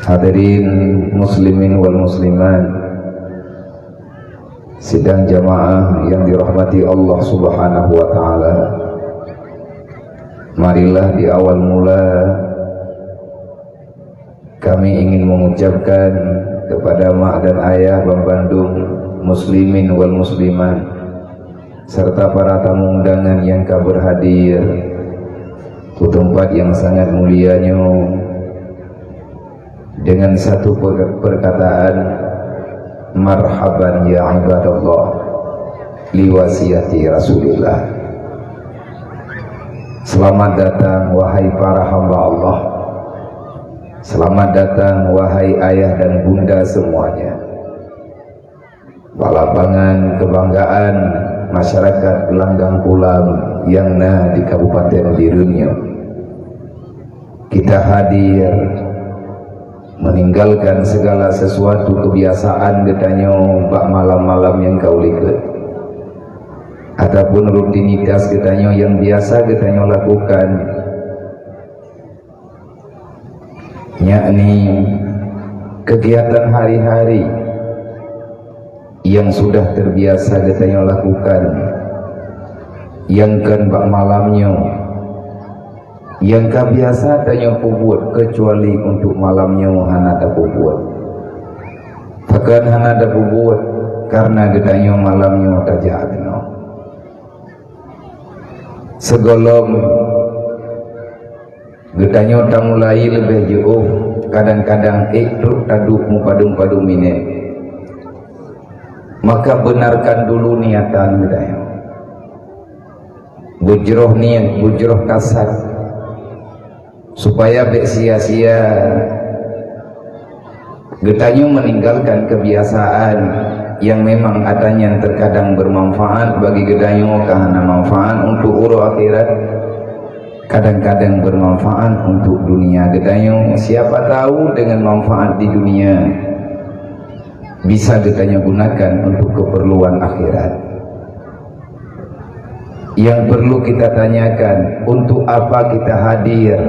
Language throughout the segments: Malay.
Hadirin muslimin wal muslimat, sidang jamaah yang dirahmati Allah Subhanahu wa taala. Marilah di awal mula kami ingin mengucapkan kepada mak dan ayah Bambandung, muslimin wal muslimat, serta para tamu undangan yang berhadir ke tempat yang sangat mulianya, dengan satu perkataan, marhaban ya ibadallah liwasiyati Rasulillah. Selamat datang wahai para hamba Allah, selamat datang wahai ayah dan bunda semuanya, balabangan kebanggaan masyarakat Gelanggang Kulam yang di Kabupaten Birunyo. Kita hadir meninggalkan segala sesuatu kebiasaan getanyo bak malam-malam yang kau lihat, ataupun rutinitas getanyo yang biasa getanyo lakukan, yakni kegiatan hari-hari yang sudah terbiasa getanyo lakukan, yang kan bak malamnya yang biasa tanya buat, kecuali untuk malamnya hana ada buat. Bahkan hana ada buat karena gedanya malamnya tajak kena. Segolong gedanya tak mulai lebih jauh, kadang-kadang ikut taduk mupadung-padung minit. Maka benarkan dulu niatan gedanya. Bujroh niat, bujroh kasar, supaya bek sia-sia getanyo meninggalkan kebiasaan yang memang adanya terkadang bermanfaat bagi getanyo karena manfaat untuk uruh akhirat, kadang-kadang bermanfaat untuk dunia getanyo. Siapa tahu dengan manfaat di dunia bisa getanyo gunakan untuk keperluan akhirat. Yang perlu kita tanyakan, untuk apa kita hadir?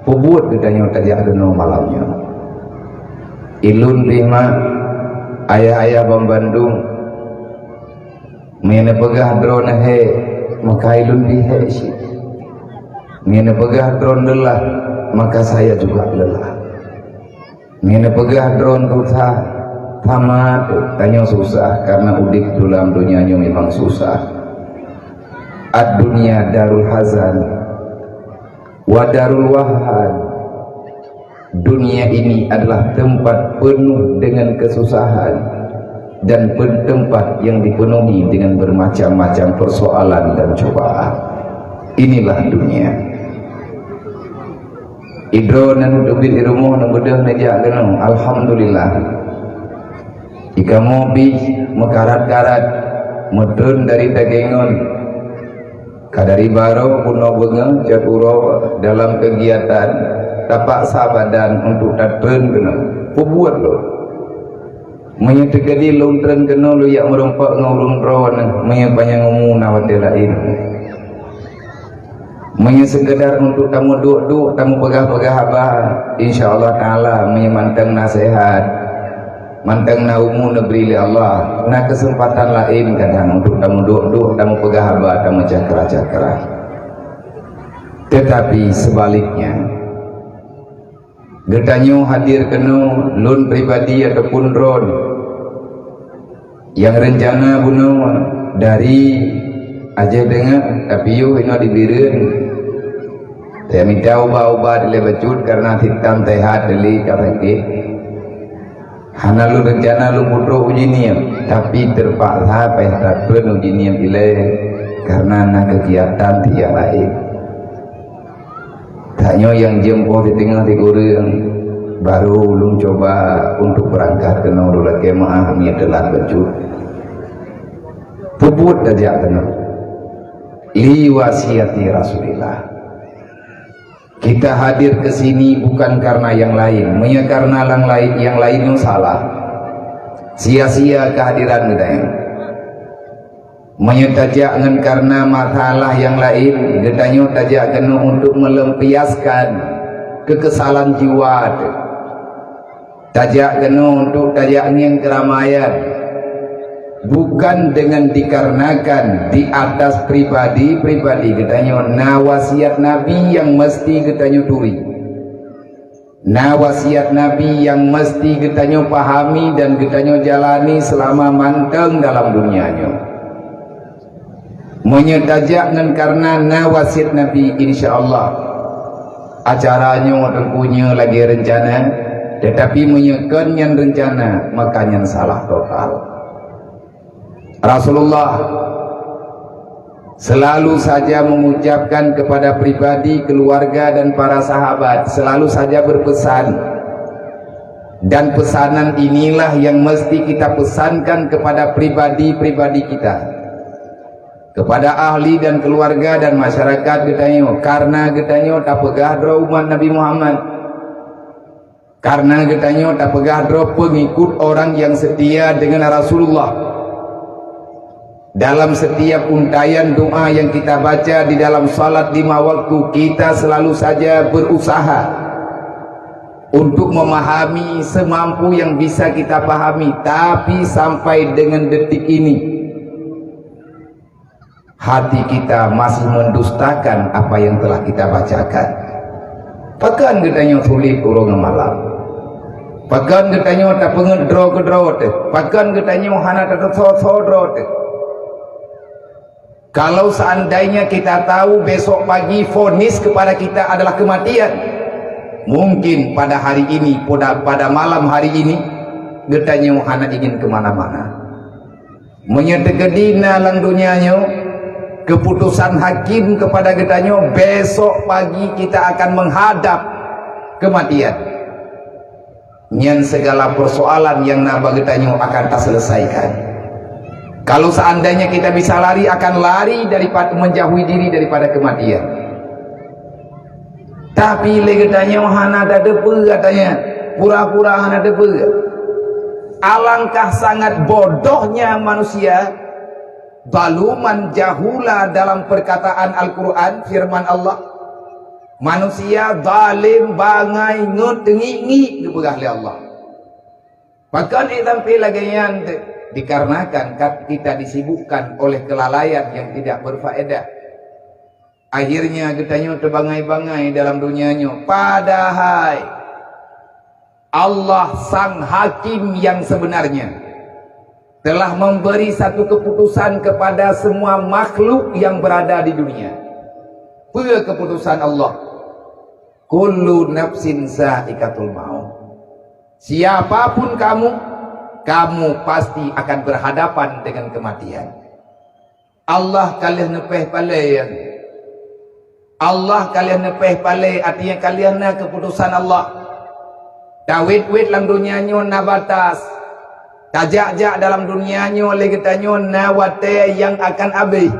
Pembuat getanyo tajak kena malamnya. Ilun bima ayah-ayah Bambandung mene pegah drone he, maka ilun bihe si. Mene pegah drone lelah, maka saya juga lelah. Mene pegah drone susah, tamat tanya susah, karena udik dalam dunianya memang susah. Ad-dunya darul hazan wadarul wahan. Dunia ini adalah tempat penuh dengan kesusahan dan tempat yang dipenuhi dengan bermacam-macam persoalan dan cobaan. Inilah dunia. Idro nan dubit di rumah nan bedah meja kenang, alhamdulillah. Jika mobil mekarat-karat medun dari dagingon kadari baro kuno benga jaturo dalam kegiatan tapak sabadan untuk datang kena buat lo menyedekati lontren kena lo yang merompak ngulung ron menyepanya ngomong nawati lain menyekedar untuk tamu duk-duk tamu pegah-pegah abah insyaallah taala menyemantang nasihat mantang naumu negeri Allah. Nah kesempatan lain kadang untuk tamu duk-duk, tamu pegah abah, tamu cakra-cakra. Tetapi sebaliknya, getanyo hadir kena lun pribadi ataupun ron yang rencana bunuh dari aja dengar, tapi yuk ini dibirin. Saya minta ubah-ubah dilebacut karena hitam tehat dari kakek. Hana lu rencana lu putra uji niam, tapi terpaksa pesta pun uji niam ile karena nak kegiatan tiap lain. Taknya yang jempoh di tengah di gurung, baru lu coba untuk berangkat ke Nurul Kemah ni telah bercut. Puput aja kena. Liwasiyati Rasulillah. Kita hadir ke sini bukan karena yang lain, karena yang lain yang salah. Sia-sia kehadiran kita. Menyatakan karena masalah yang lain, getanyo tajak kena untuk melempiaskan kekesalan jiwa tajak kena untuk tajak yang keramaian, bukan dengan dikarenakan di atas pribadi-pribadi katanya na wasiat Nabi yang mesti katanya turi, na wasiat Nabi yang mesti katanya pahami dan katanya jalani selama manteng dalam dunianya. Menyetajak dengan karena na wasiat Nabi, insyaallah acaranya punya lagi rencana, tetapi menyekan yang rencana makanya salah total. Rasulullah selalu saja mengucapkan kepada pribadi, keluarga dan para sahabat, selalu saja berpesan, dan pesanan inilah yang mesti kita pesankan kepada pribadi-pribadi kita, kepada ahli dan keluarga dan masyarakat getanyo, karena getanyo tak pegah dro umat Nabi Muhammad, karena getanyo tak pegah dro pengikut orang yang setia dengan Rasulullah. Dalam setiap untayan doa yang kita baca di dalam salat 5 waktu, kita selalu saja berusaha untuk memahami semampu yang bisa kita pahami. Tapi sampai dengan detik ini hati kita masih mendustakan apa yang telah kita bacakan. Pakan getanyo sulit urung malam, pakan getanyo tak pengedro kedro, pakan getanyo hana tak sodro. Kalau seandainya kita tahu besok pagi vonis kepada kita adalah kematian, mungkin pada hari ini, pada malam hari ini, getanyo hana ingin kemana-mana. Menyetegedi nalang dunianya, keputusan hakim kepada getanyo, besok pagi kita akan menghadap kematian. Nyan segala persoalan yang naba getanyo akan tak selesaikan. Kalau seandainya kita bisa lari, akan lari daripada menjauhi diri daripada kematian. Tapi legetanya hana ada depe katanya, pura-pura hana depe. Alangkah sangat bodohnya manusia, baluman jahula dalam perkataan Al-Quran, firman Allah. Manusia zalim bangai ngetengi dipegah oleh Allah. Bahkan sampai lagi yang dikarenakan kita disibukkan oleh kelalaian yang tidak berfaedah, akhirnya getanyo terbangai-bangai dalam dunianya. Padahal Allah sang hakim yang sebenarnya telah memberi satu keputusan kepada semua makhluk yang berada di dunia. Apa keputusan Allah? Kullu nafsin za'iqatul maut. Siapapun kamu pasti akan berhadapan dengan kematian. Allah kalian nepeh palayan, Allah kalian nepeh palai, artinya kalian na keputusan Allah. Dawit-wit dalam dunianya na batas, tajak-jak dalam dunianya legetanyo na wate yang akan habis.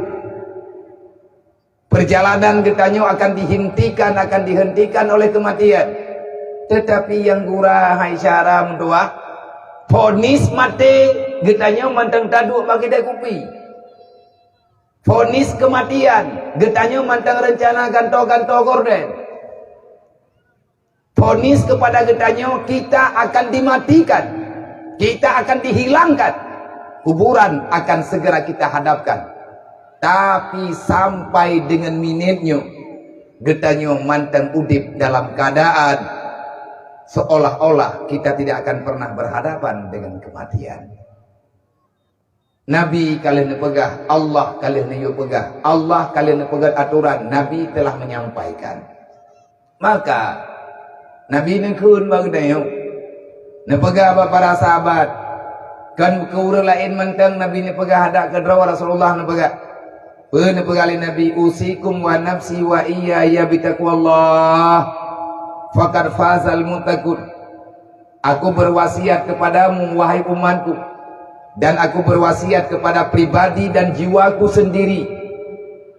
Perjalanan getanyo akan dihentikan oleh kematian. Tetapi yang gurah hai syaram doa, vonis mati getanyo mantang taduk bagi dai kupi. Vonis kematian getanyo mantang rencana ganto-ganto gorden. Vonis kepada getanyo kita akan dimatikan, kita akan dihilangkan, kuburan akan segera kita hadapkan. Tapi sampai dengan minitnya getanyo mantang udip dalam keadaan seolah-olah kita tidak akan pernah berhadapan dengan kematian. Nabi kalian pegah, Allah kalian pegah, Allah kalian pegah aturan. Nabi telah menyampaikan. Maka Nabi nekun bagdayo, nepegah para sahabat, kan keura lain mentang Nabi nepegah ada kedrawa Rasulullah nepegah. Penepegah Nabi, usikum wa nafsi wa iyaya bitaqwallah faqad fazal muttaqun. Aku berwasiat kepadamu wahai umatku, dan aku berwasiat kepada pribadi dan jiwaku sendiri,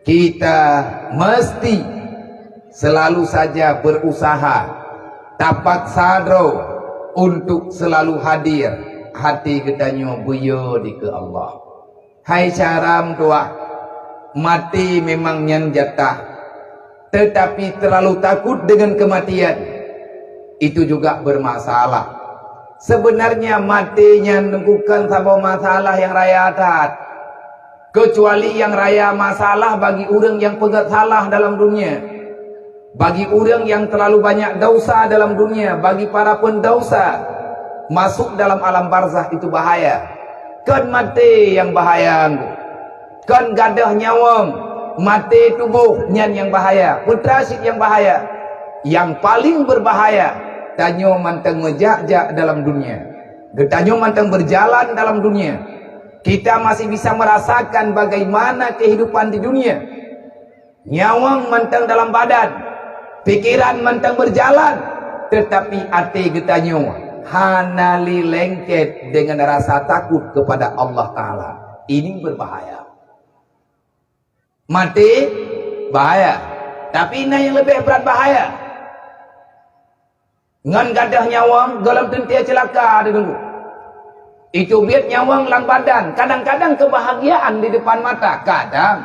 kita mesti selalu saja berusaha tapak sadro untuk selalu hadir hati getanyo buyo di ke Allah. Hai caram doa, mati memang nyan jatah, tetapi terlalu takut dengan kematian itu juga bermasalah. Sebenarnya matinya bukan sebuah masalah yang raya atat. Kecuali yang raya masalah bagi orang yang pegat salah dalam dunia. Bagi orang yang terlalu banyak dosa dalam dunia. Bagi para pendosa. Masuk dalam alam barzah itu bahaya. Kan mati yang bahaya. Kan gadah nyawang. Mati tubuh yang bahaya. Putra asyik yang bahaya. Yang paling berbahaya. Tanyo mantang ngejak-jak dalam dunia. Getanyo mantang berjalan dalam dunia. Kita masih bisa merasakan bagaimana kehidupan di dunia. Nyawang mantang dalam badan. Pikiran mantang berjalan. Tetapi hati getanyo hanali lengket dengan rasa takut kepada Allah Ta'ala. Ini berbahaya. Mati bahaya. Tapi ini yang lebih berat bahaya. Ngan gadah nyawang dalam tentia celaka ada dulu. Itu biar nyawang lang badan. Kadang-kadang kebahagiaan di depan mata. Kadang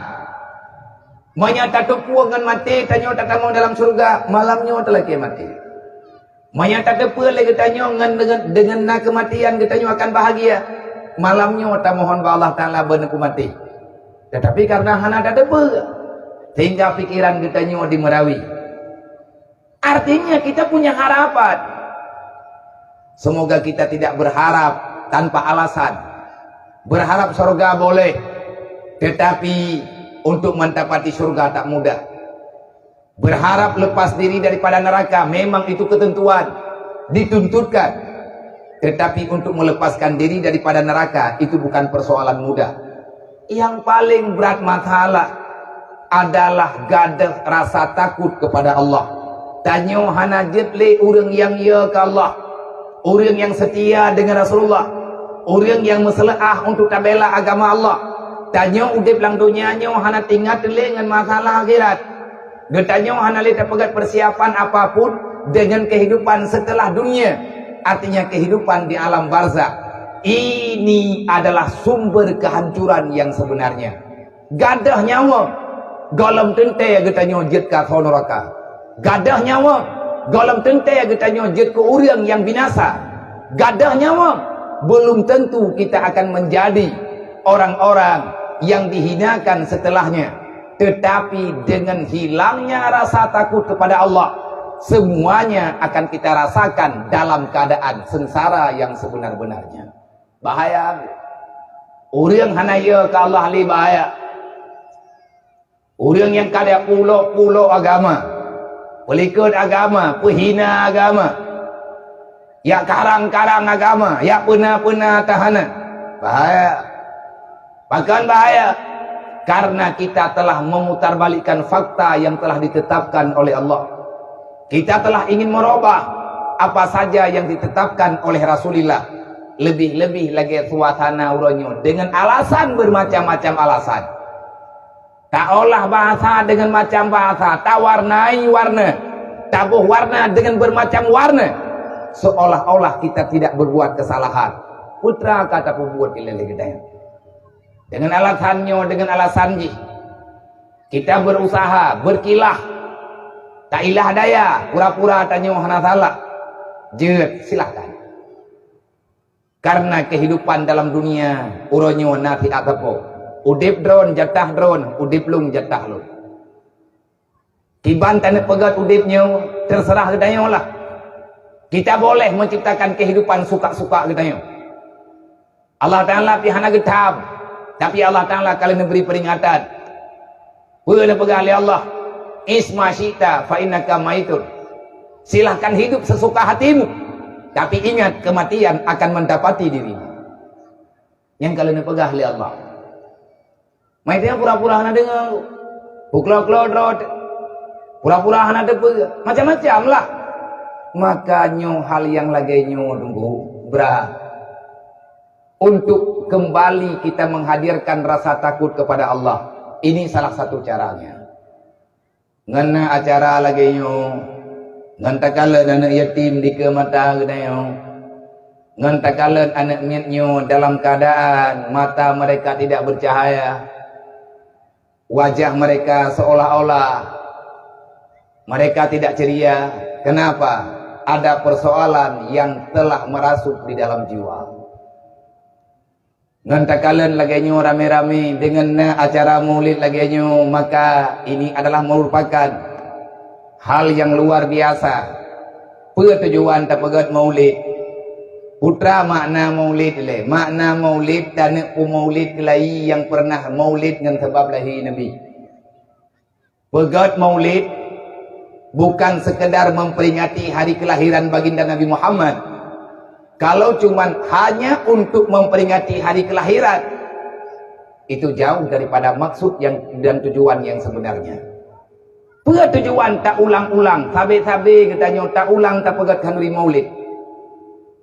menyata tepu ngan mati tanyo tak tamu dalam surga. Malamnya telah ke mati. Menyata tepu lagi tanyo ngan dengan kematian tanyo akan bahagia. Malamnya tak mohon ba Allah Ta'ala benaku mati. Tetapi karena hana tak tepu sehingga pikiran tanyo di Merawi. Artinya kita punya harapan. Semoga kita tidak berharap tanpa alasan. Berharap surga boleh. Tetapi untuk mendapati surga tak mudah. Berharap lepas diri daripada neraka. Memang itu ketentuan. Dituntutkan. Tetapi untuk melepaskan diri daripada neraka. Itu bukan persoalan mudah. Yang paling berat masalah adalah gadah rasa takut kepada Allah. Tanyo hana jetle orang yang ya ke Allah. Orang yang setia dengan Rasulullah. Orang yang meselaah untuk tabela agama Allah. Tanyo udip lang dunia nyo hana tinggal dengan masalah akhirat. Getanyo hana leta pegat persiapan apapun dengan kehidupan setelah dunia. Artinya kehidupan di alam barzakh. Ini adalah sumber kehancuran yang sebenarnya. Gadah nyawa golem tente getanyo jet ka neraka. Gadah nyawa golem tente getanyo jet ke orang yang binasa. Gadah nyawa belum tentu kita akan menjadi orang-orang yang dihinakan setelahnya. Tetapi dengan hilangnya rasa takut kepada Allah, semuanya akan kita rasakan dalam keadaan sengsara yang sebenar-benarnya. Bahaya. Orang hanaya ke Allah li bahaya. Orang yang kada pulau-pulau agama, pelikut agama, penghina agama, ya karang-karang agama, ya pena-pena tahanan. Bahaya. Bahkan bahaya karena kita telah memutarbalikkan fakta yang telah ditetapkan oleh Allah. Kita telah ingin merubah apa saja yang ditetapkan oleh Rasulullah. Lebih-lebih lagi suasana uronyo dengan alasan bermacam-macam alasan. Tak olah bahasa dengan macam bahasa, tak warnai warna, tabuh warna dengan bermacam warna. Seolah-olah kita tidak berbuat kesalahan. Putra kata pembuat ilele gedaya. Dengan alasannya, dengan alasannya, kita berusaha, berkilah, tak ilah daya, pura-pura tanya hana salah. Jet, silahkan. Karena kehidupan dalam dunia, uronyo nanti atapo. Udip drone, jatah drone, udip lung, jatah lung. Kiban tanah pegat udipnya, terserah gedanya lah. Kita boleh menciptakan kehidupan suka-suka gedanya. Allah Ta'ala pihana getab. Tapi Allah Ta'ala kalau memberi peringatan. Boleh pegang oleh Allah. Isma syita fa innaka maitun. Silahkan hidup sesuka hatimu. Tapi ingat kematian akan mendapati dirimu. Yang kalau pegang oleh Allah. Maitnya pura-pura hana dengar. Puklau-klau pura-pura hana dengar. Macam-macam lah. Makanya hal yang lagi tunggu berat. Untuk kembali kita menghadirkan rasa takut kepada Allah. Ini salah satu caranya. Ngana acara lagi ngantakala anak yatim di ke mata gedayo. Ngantakala anak miatnyo dalam keadaan mata mereka tidak bercahaya. Wajah mereka seolah-olah mereka tidak ceria. Kenapa? ada persoalan yang telah merasuk di dalam jiwa. Ngantakalen lagianyo rame-rame dengan acara maulid lagianyo, maka ini adalah merupakan hal yang luar biasa. Tujuan tapagat maulid. Putra makna maulid le, makna maulid dan maulid kelai yang pernah maulid dengan sebab lahir Nabi. Pegat maulid bukan sekedar memperingati hari kelahiran baginda Nabi Muhammad. Kalau cuman hanya untuk memperingati hari kelahiran, itu jauh daripada maksud dan tujuan yang sebenarnya. Tujuan tak ulang-ulang, sabe-sabe katanya tak ulang tak pegat kanuri maulid.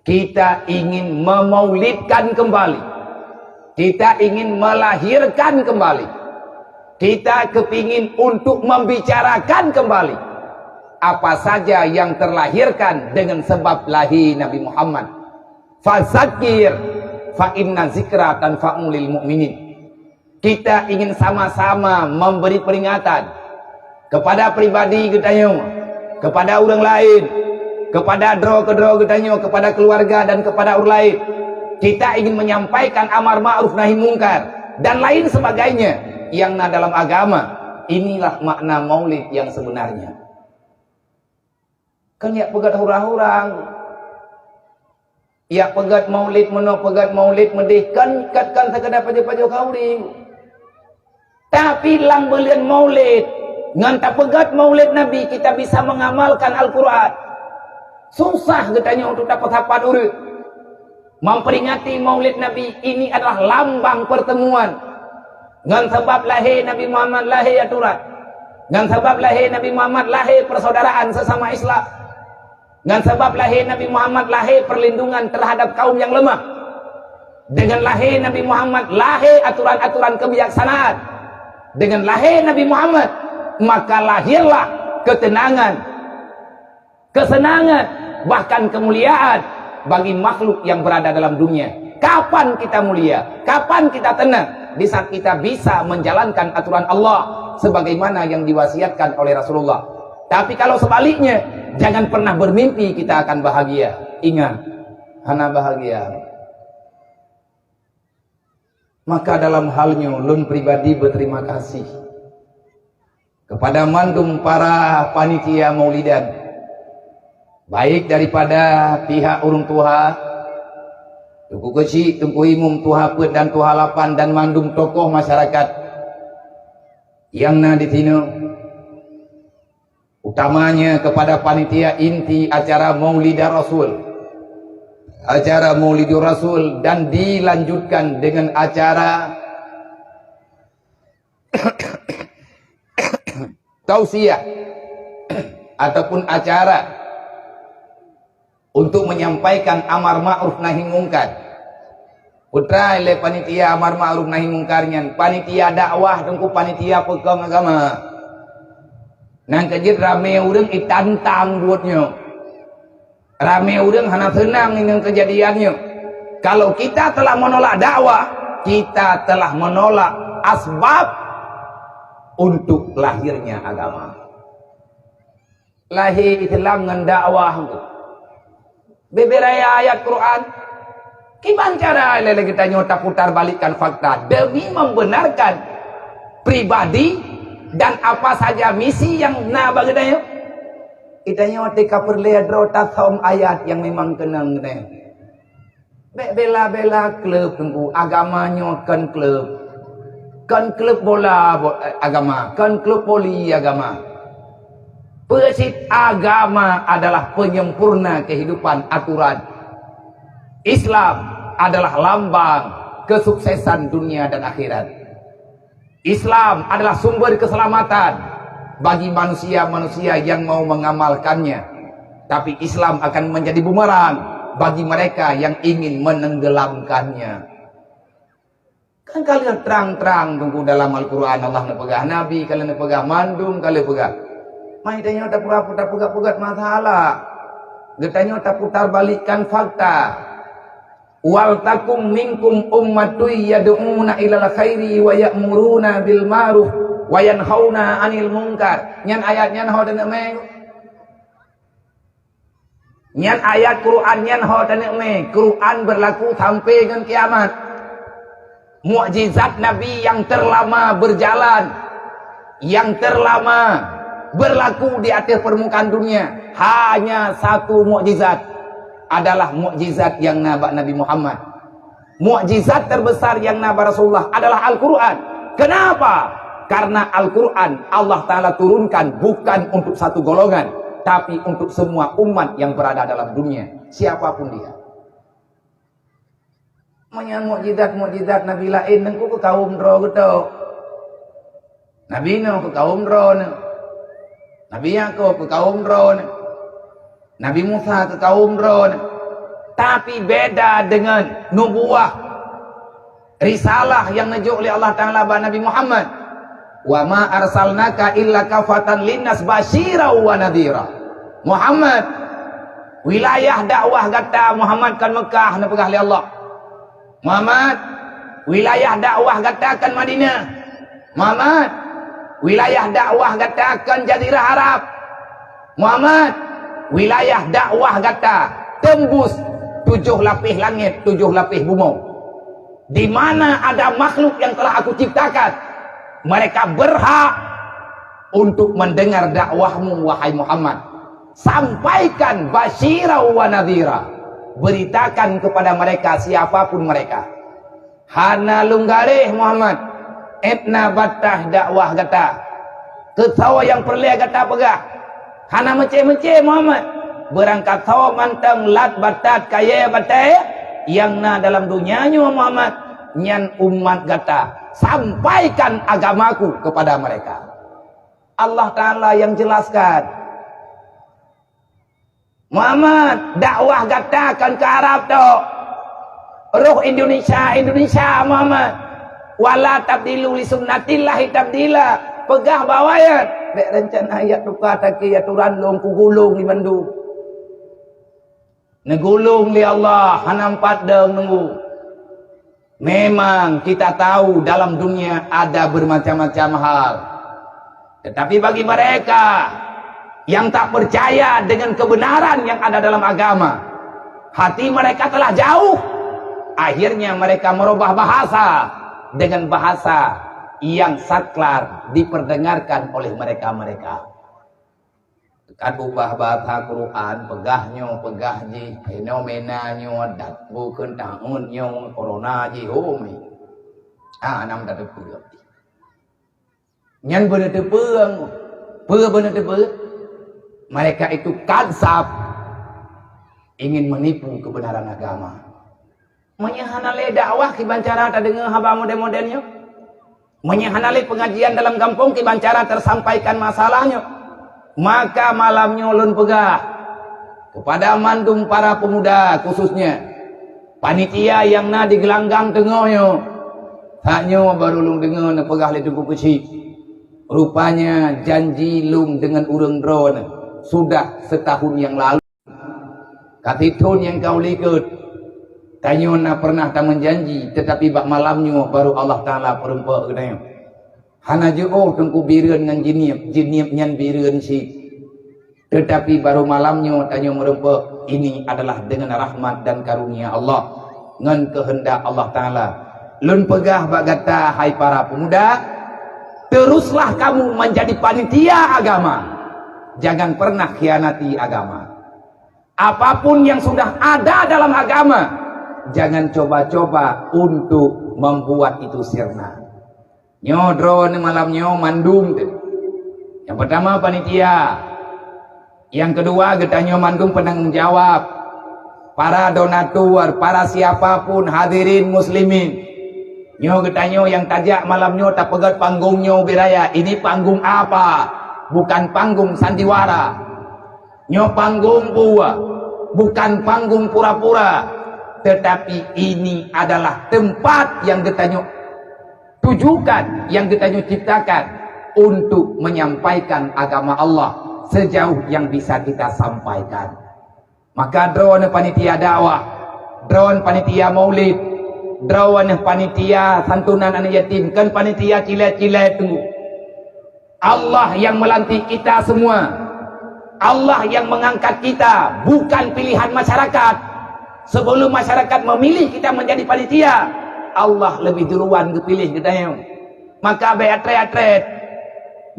Kita ingin memaulidkan kembali. Kita ingin melahirkan kembali. Kita kepingin untuk membicarakan kembali apa saja yang terlahirkan dengan sebab lahir Nabi Muhammad. Fazakir fa inna zikra tanfa'ul lil mu'minin. Kita ingin sama-sama memberi peringatan kepada pribadi kita, kepada orang lain, kepada dro kita, kepada keluarga dan kepada orang lain. Kita ingin menyampaikan amar ma'ruf nahi mungkar dan lain sebagainya yang dalam agama. Inilah makna maulid yang sebenarnya. Kan ya pegat hurang-hurang. Ya pegat maulid meno pegat maulid medih kan sekadar pajo-pajo kauring. Tapi lang belian maulid ngan tak pegat maulid Nabi kita bisa mengamalkan Al-Qur'an. Susah katanya untuk dapat hafal urut. Memperingati maulid Nabi ini adalah lambang pertemuan. Ngan sebab lahir Nabi Muhammad lahir aturan. Ngan sebab lahir Nabi Muhammad lahir persaudaraan sesama Islam. Dengan sebab lahir Nabi Muhammad lahir perlindungan terhadap kaum yang lemah. Dengan lahir Nabi Muhammad lahir aturan-aturan kebijaksanaan. Dengan lahir Nabi Muhammad maka lahirlah ketenangan, kesenangan, bahkan kemuliaan bagi makhluk yang berada dalam dunia. Kapan kita mulia? Kapan kita tenang? Di saat kita bisa menjalankan aturan Allah sebagaimana yang diwasiatkan oleh Rasulullah. Tapi kalau sebaliknya, jangan pernah bermimpi kita akan bahagia. Ingat, hana bahagia. Maka dalam halnya ulun pribadi berterima kasih kepada mandum para panitia maulidan, baik daripada pihak urung tuha, Tuku kecil, Tuku Imum, Tuha Pet dan Tuha Lapan dan mandum tokoh masyarakat yang di sini. Utamanya kepada panitia inti acara Maulidur Rasul. Acara Maulidur Rasul dan dilanjutkan dengan acara tausiah ataupun acara untuk menyampaikan amar ma'ruf nahi mungkar. Putra le panitia amar ma'ruf nahi mungkarnya, panitia dakwah tunggu panitia pegang agama. Nang kejit rame urang itantang buatnya. Rame urang hana senang dengan kejadiannya. Kalau kita telah menolak dakwah, kita telah menolak asbab untuk lahirnya agama. Lahir Islam dengan dakwah. Beberapa ayat Quran. Gimana cara kita nyota putar balikkan fakta demi membenarkan pribadi dan apa saja misi yang bagadanya kita nyote kaperle drota saum ayat yang memang kenang ne bela-bela klub tunggu agamanya kan klub bola agama, kan klub poli agama. Prinsip agama adalah penyempurna kehidupan aturan. Islam adalah lambang kesuksesan dunia dan akhirat. Islam adalah sumber keselamatan bagi manusia-manusia yang mau mengamalkannya. Tapi Islam akan menjadi bumerang bagi mereka yang ingin menenggelamkannya. Kan kalian terang-terang tunggu dalam Al-Quran Allah nepegah Nabi, kalian nepegah mandum, kalian nepegah. Maitanya tak pura-pura pegat masalah. Getanya tak putar balikkan fakta. Wal takum minkum ummatu yad'una ilal khairi wa ya'muruna bil ma'ruf wa yanhauna 'anil munkar. Nyan ayatnya nah dan meng. Nyan ayat Quran nyan ho tanek me. Quran berlaku sampai dengan kiamat. Mukjizat Nabi yang terlama berjalan, yang terlama berlaku di atas permukaan dunia, hanya satu mukjizat, adalah mukjizat yang nabak Nabi Muhammad. Mukjizat terbesar yang nabak Rasulullah adalah Al-Quran. Kenapa? Karena Al-Quran Allah Ta'ala turunkan bukan untuk satu golongan, tapi untuk semua umat yang berada dalam dunia, siapapun dia. Manya mukjizat Nabi lain nengku ke kaum dro gitu. Nabi no ke kaum dro, Nabi Yakub ke kaum dro, Nabi Musa ke kaum dro. Tapi beda dengan nubuah, risalah yang najuk oleh Allah Ta'ala pada Nabi Muhammad. Wa ma arsalnaka illa kafatan linnas basyira wa nadhira. Muhammad, wilayah dakwah kata Muhammad kan Mekah na pegah oleh Allah. Muhammad, wilayah dakwah katakan Madinah. Muhammad, wilayah dakwah katakan Jazirah Arab. Muhammad, wilayah dakwah kata tembus 7 lapis langit, 7 lapis bumi. Di mana ada makhluk yang telah aku ciptakan, mereka berhak untuk mendengar dakwahmu wahai Muhammad. Sampaikan basyira wa nadhira. Beritakan kepada mereka siapapun mereka. Hana lunggalih Muhammad. Etna batah dakwah kata. Ketawa yang perlih kata pegah. Hana mece-mece Muhammad. Berangkat tawa mantang lat batat kaya batai. Yang na dalam dunianya Muhammad. Nyan umat kata. Sampaikan agamaku kepada mereka. Allah Ta'ala yang jelaskan. Muhammad, dakwah katakan ke Arab tu. Ruh Indonesia Muhammad. Wala tabdilu li sunnatillahi tabdila. Pegah bawa ayat. Bek rencana ayat tukar taki ya turan long ku gulung di mandu. Negulung li Allah, hanampat deng nunggu. Memang kita tahu dalam dunia ada bermacam-macam hal. Tetapi bagi mereka yang tak percaya dengan kebenaran yang ada dalam agama, hati mereka telah jauh. Akhirnya mereka merubah bahasa dengan bahasa yang saklar diperdengarkan oleh mereka-mereka. Kan ubah bahasa Quran, pegah ji fenomenanya dat bukan tahunnya corona ji homi. Nam dah tepuk. Nyan bener tepung, bener tepung. Mereka itu kadzab, ingin menipu kebenaran agama. Menyahanale dakwah kibancara tak dengar haba model-modelnya. Menyahanale pengajian dalam kampung kibancara tersampaikan masalahnya. Maka malamnya ulun pegah kepada mandum para pemuda, khususnya panitia yang na digelanggang tengahnya. Taknya baru lung dengar na pegah le tunggu kecil. Rupanya janji lung dengan urang drone sudah setahun yang lalu. Katitun yang kau likut tanyona pernah tak menjanji, tetapi bak malamnya baru Allah Ta'ala perempuan kenanya. Hana jauh tengku bireun dengan jinniap nyan bireun si. Tetapi baru malamnya tanya merempuan, ini adalah dengan rahmat dan karunia Allah, ngan kehendak Allah Ta'ala. Lun pegah bak kata, hai para pemuda, teruslah kamu menjadi panitia agama. Jangan pernah khianati agama. Apapun yang sudah ada dalam agama, jangan coba-coba untuk membuat itu sirna. Nyodro ni malamnya mandum. Yang pertama panitia. Yang kedua getanya mandum penanggung jawab. Para donatur, para siapapun hadirin muslimin. Nyo getanya yang tajak malamnya tak pegat panggungnya biraya. Ini panggung apa? Bukan panggung sandiwara. Nyo panggung buah. Bukan panggung pura-pura. Tetapi ini adalah tempat yang kita tujukan, yang kita ciptakan untuk menyampaikan agama Allah sejauh yang bisa kita sampaikan. Maka drone panitia dakwah, drone panitia maulid, drone panitia santunan anak yatim, kan panitia cilet-cilet tunggu. Allah yang melantik kita semua Allah yang mengangkat kita, bukan pilihan masyarakat. Sebelum masyarakat memilih kita menjadi panitia, Allah lebih duluan kepilih kita yang. Maka baik atret-atret,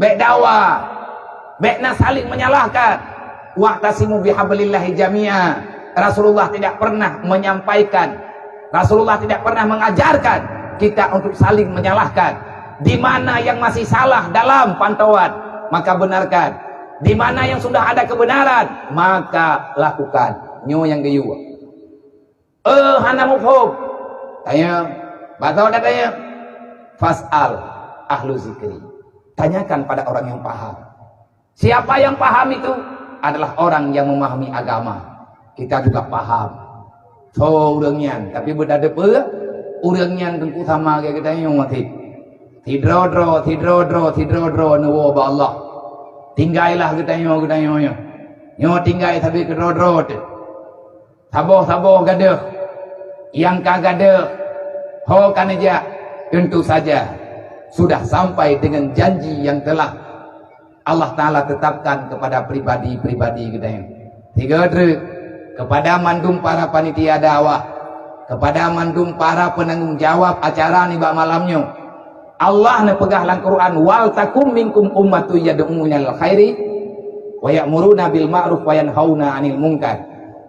baik dakwah, baik nak saling menyalahkan. Wa'tasimu bihablillahi jami'a. Rasulullah tidak pernah menyampaikan, Rasulullah tidak pernah mengajarkan kita untuk saling menyalahkan. Di mana yang masih salah dalam pantauan, maka benarkan. Di mana yang sudah ada kebenaran, maka lakukan. Nyo yang geyu. Hana mufhum. Tanya, batau dah tanya. Fas'al ahlu zikri. Tanyakan pada orang yang paham. Siapa yang paham itu? Adalah orang yang memahami agama. Kita juga paham. So urangnya, tapi beda depa, urangnya tengku sama kayak kita yang mati. Tidro nuwo ba Allah. Tinggailah kita nyo. Nyo tinggai tapi kedro. Saboh gaduh. Yang kagaduh ho kan aja. Tentu saja sudah sampai dengan janji yang telah Allah Ta'ala tetapkan kepada pribadi-pribadi kita yang. Tiga kepada mandum para panitia dakwah, kepada mandum para penanggung jawab acara ni bak malamnya. Allah ne pegah dalam Quran, wal takum minkum ummatu yad'una lil khairi wa ya'muruna bil ma'ruf wa yanhauna 'anil munkar.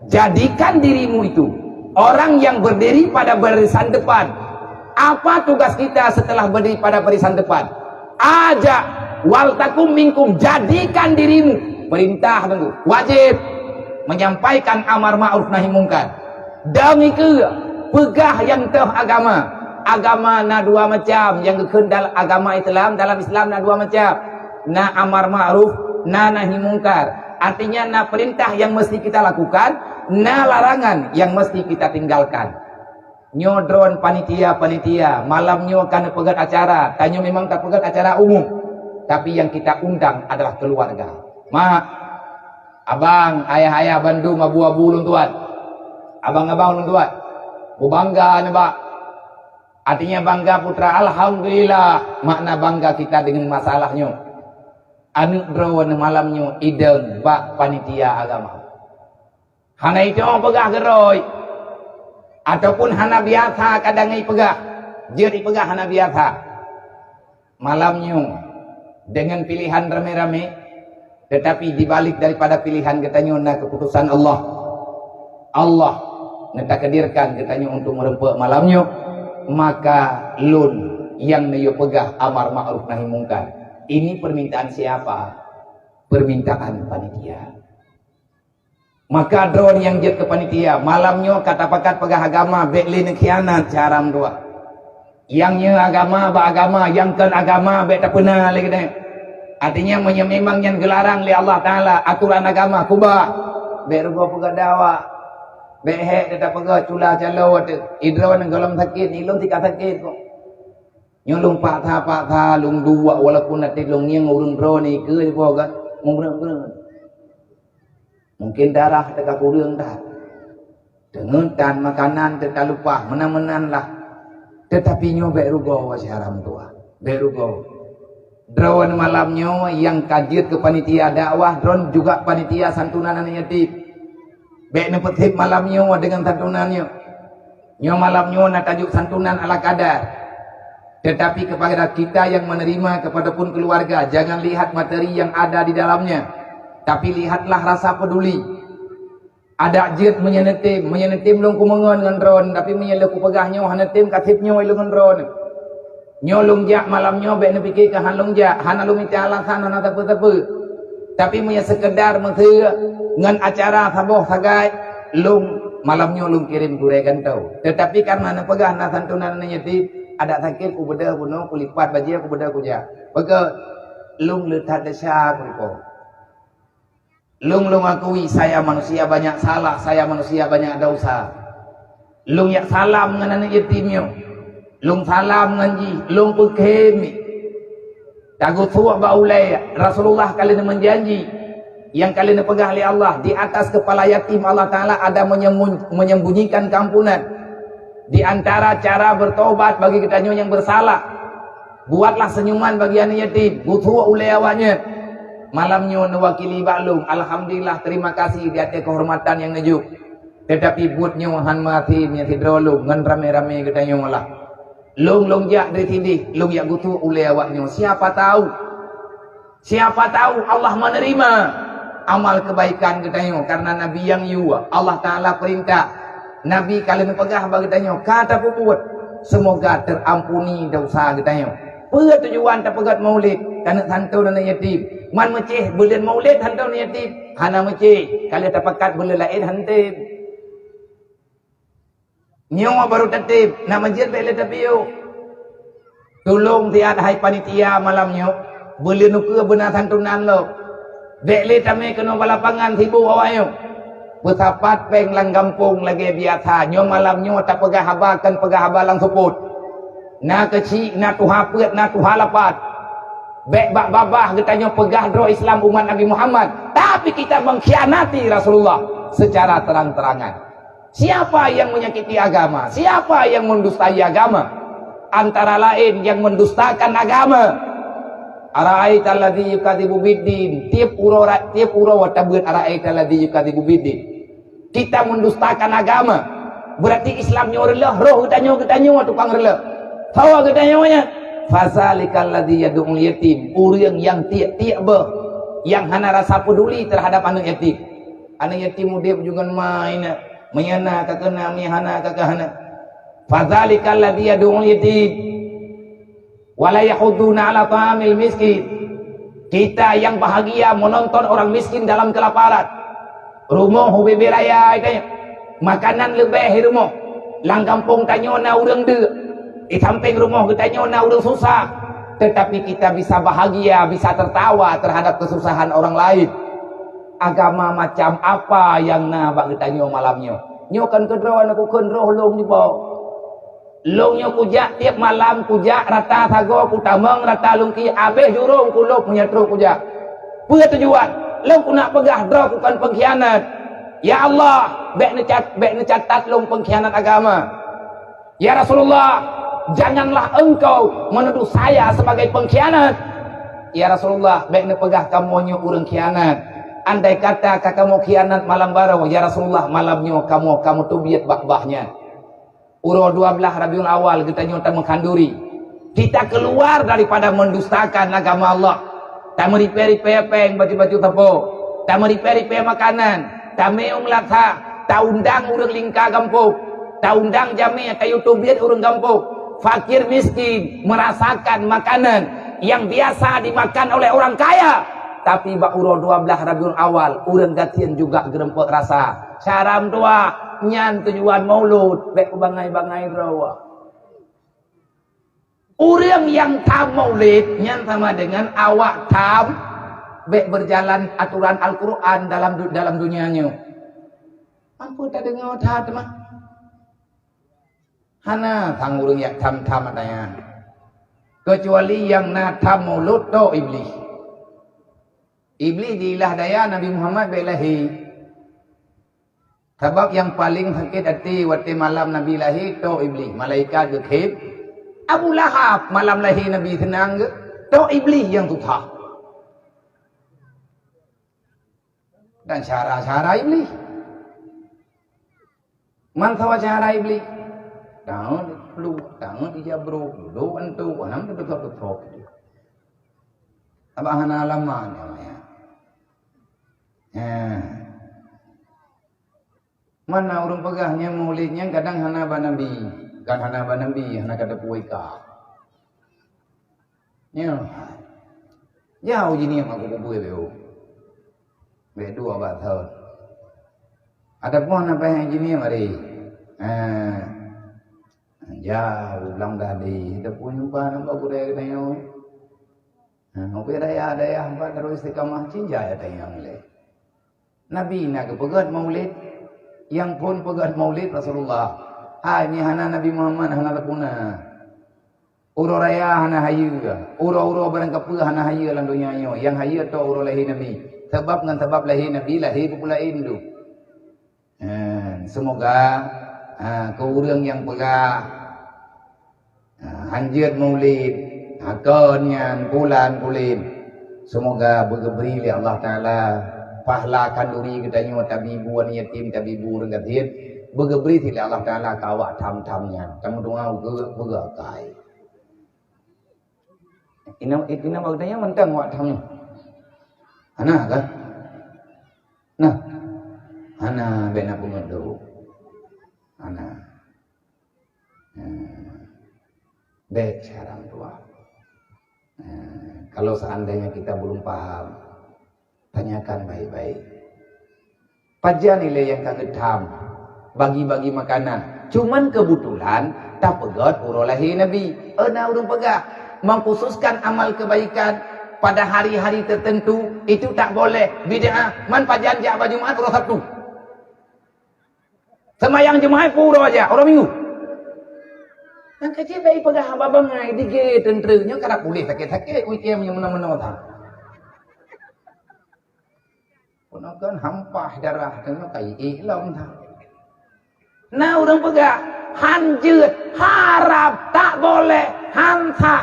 Jadikan dirimu itu orang yang berdiri pada barisan depan. Apa tugas kita setelah berdiri pada barisan depan? Ajak wal takum minkum, jadikan dirimu perintah tunggu wajib menyampaikan amar ma'ruf nahi munkar. Demi ke pegah yang teh agama. Agama na dua macam, yang kekendal agama Islam, dalam Islam na dua macam. Na amar ma'ruf, na nahi munkar. Artinya na perintah yang mesti kita lakukan, na larangan yang mesti kita tinggalkan. Nyo drone panitia, malam nyo kan pegat acara. Tanyo memang tak pegat acara umum, tapi yang kita undang adalah keluarga. Mak, abang, ayah Bandung, abu-abu lun tuan. Abang-abang lun tuan. Bangga ni pak. Artinya bangga putra, alhamdulillah. Makna bangga kita dengan masalahnya. Anu drawan malamnya ideng bak panitia agama. Hana itu pegah geroi. Ataupun hana biasa kadang pegah. Jadi pegah hana biasa. Malamnya dengan pilihan rame-rame, tetapi dibalik daripada pilihan katanya na keputusan Allah. Allah ngetakdirkan katanya untuk merempuk malamnya. Maka lun yang neyo pegah amar ma'ruf nahi mungkar. Ini permintaan siapa? Permintaan panitia. Maka drone yang jet ke panitia, malamnya kata pakat pegah agama bekli khianat caram dua. Yang agama ba agama, yang kan agama bek tak pernah lagi deh. Artinya memang yang gelarang li Allah Taala aturan agama kubah. Bek rugo pegah dakwah. Behek kita pegah cula calo idron galam sakit ilung tika sakit kok nyolong pak tha lung dua walaupun nanti lung yang urun drone ni ke juga mungkin darah dekat kurang dah dengan dan makanan tidak lupa menan lah tetapi nyo bek rugo was haram tua bek rugo drone malamnya yang kajiat ke panitia dakwah drone juga panitia santunan anak yatim. Baik nepetip malamnya dengan santunannya. Nyo malamnya nak tajuk santunan ala kadar. Tetapi kepada kita yang menerima, kepada pun keluarga, jangan lihat materi yang ada di dalamnya, tapi lihatlah rasa peduli. Ada jet menyenetim lung kumengon dengan drone, tapi menyeluk pegahnya hanetim katipnya dengan drone. Nyo lung jak malamnya baik nepikir ke han lung jak, han alung minta alasan han apa-apa. Tapi punya sekedar mentera dengan acara saboh sagai lung malamnya lung kirim guregan tau. Tetapi karena nak pegah na santunan nyeti ada sakit ku beda buno ku lipat bajia ku beda ku ja. Maka lung letak desa ku. Lung akui saya manusia banyak salah, saya manusia banyak dosa. Lung yak salam dengan yatimnya. Lung salam nganji, lung pekemi. Tagut suah baulai Rasulullah kalian menjanji yang kalian pegang oleh Allah di atas kepala yatim Allah Ta'ala ada menyembunyikan kampunan. Di antara cara bertobat bagi kita yang bersalah, buatlah senyuman bagi anak yatim, butuh oleh awaknya. Malamnya mewakili baklung. Alhamdulillah, terima kasih di atas kehormatan yang nejuk. Tetapi buatnya han mati nya tidrolung ngan rame-rame katanya lah. Long jak dari tidih, long jak gutu oleh awaknya. Siapa tahu? Siapa tahu Allah menerima amal kebaikan katanya karena Nabi yang yuwa. Allah Taala perintah Nabi kalau mempegah bagi katanya kata buat semoga terampuni dosa katanya. Apa tujuan tak pegat maulid? Karena hantu dan yatim. Man meceh bulan maulid hantu dan yatim. Hana meceh. Kalau tak pekat bulan lain hantu. Nyawa baru tertib. Nak masjid boleh tapiu. Tolong tiada hai panitia malamnya. Boleh nuka benar hantunan lo. Boleh tamai kena balapangan tibu awaknya. Bersapat peng lang kampung lagi biasa. Nyawa malamnya tak pegah habakan pegah habalang suput. Na kecil, na tuha peut, na tuha lapat. Bek bak babah katanya pegah dro Islam umat Nabi Muhammad. Tapi kita mengkhianati Rasulullah secara terang-terangan. Siapa yang menyakiti agama? Siapa yang mendustai agama? Antara lain yang mendustakan agama. Ara'aita alladzi yukadzibu biddin. Tiap uro watabeut ara'aita alladzi yukadzibu biddin. Kita mendustakan agama. Berarti Islamnya relah, roh ketanya tukang relah. Tahu katanya fazalikal ladzi yad'ul yatim, orang yang tiak-tiak bah, yang hana rasa peduli terhadap anak yatim. Anak yatim dia juga main menyana kakana mihana kakana. Fazalikal ladzi yad'ul yatim wala yahuduna ala ta'amil miskin. Kita yang bahagia menonton orang miskin dalam kelaparan. Rumah hubebe raya katanya. Makanan lebih rumah. Lang kampung tanya na urang de. Di samping rumah kita nyona udah susah, tetapi kita bisa bahagia, bisa tertawa terhadap kesusahan orang lain. Agama macam apa yang nabak kita nyo malamnya? Nyo kan kedroh aku kendroh long ni bau. Long nyo kujak tiap malam kujak rata thago ku tamang rata lungki abeh jurung ku lok punya tru kujak. Apa tujuan? Long ku nak pegah droh ku kan pengkhianat. Ya Allah, bek necatat long pengkhianat agama. Ya Rasulullah, janganlah engkau menuduh saya sebagai pengkhianat. Ya Rasulullah, baik pegah kamu orang khianat. Andai kata kamu khianat malam baru, ya Rasulullah, malamnya kamu tubiat bakbahnya. Uro 12 Rabiul Awal kita nyota mengkanduri. Kita keluar daripada mendustakan agama Allah. Tak meriperi peng baju-baju tepo. Tak meriperi makanan. Tak meung latha. Tak undang orang lingka kampung. Tak undang jami kayu tubiat orang kampung. Fakir miskin merasakan makanan yang biasa dimakan oleh orang kaya. Tapi bak uro 12 Rabiul Awal urang gatian juga gerempek rasa. Syaram tua nyan tujuan maulud bek bangai-bangai rawa. Urang yang tam maulid nyan sama dengan awak tam bek berjalan aturan Al-Qur'an dalam dunianya. Apa tak dengar tak mah? Hana tang urang yak tam-tam adanya. Kecuali yang na tam maulud to iblis. Iblis diilah daya Nabi Muhammad belahi. Sebab yang paling sakit hati waktu malam Nabi lahir to iblis. Malaikat gekhib. Abu Lahab malam lahir Nabi senang ke? To iblis yang tutah. Dan cara-cara iblis. Man tahu cara iblis? Tahu lu, tahu dia bro, lu antu, anam tu betul-betul. Abah hana alaman ya. Mana orang pegahnya maulidnya kadang hana banabi, kan hana banabi, hana kada puika. Ya, jauh jini yang aku buat beo, dua tahun. Ada pun apa yang jini mari, jauh bilang tadi, ada pun jumpa nampak budaya kita Ngopi daya hampa terus istiqamah cinja ya tayang le. Nabi nak pegat maulid, yang pun pegat maulid Rasulullah. Ini hana Nabi Muhammad hana lapuna. Uro raya hana hayu. Uro barang kapul hana hayu dalam dunia yo. Yang hayu tu uro lahir Nabi. Sebab dengan sebab lahir Nabi lahir pula Hindu. Semoga kau orang yang pegah hanjat maulid. Akonnya bulan Semoga bergeberi oleh Allah Ta'ala pahala kanduri katanya tabibu wan yatim tabibu dengan dia bergeberi oleh Allah Ta'ala kawak tam-tamnya kamu doa bergakai ina bagdanya mentang wak tamnya ana kan nah ana bena pengedu ana baik sekarang tua. Kalau seandainya kita belum paham, tanyakan baik-baik. Paja nilai yang kaget ham, bagi-bagi makanan. Cuman kebetulan tak pegat urolahi Nabi. Urung pegah mengkhususkan amal kebaikan pada hari-hari tertentu itu tak boleh. Bid'ah. Man pajan jak baju Jumat urus Sabtu. Semayang Jumat pura aja orang Minggu. Yang kecil baik pegah hamba bangai dige tenternya karena boleh sakit-sakit weekend yang mana-mana tak. Punakan hampah darah dengan kai ilam tak. Nah orang pegah hanjut harap tak boleh hanta.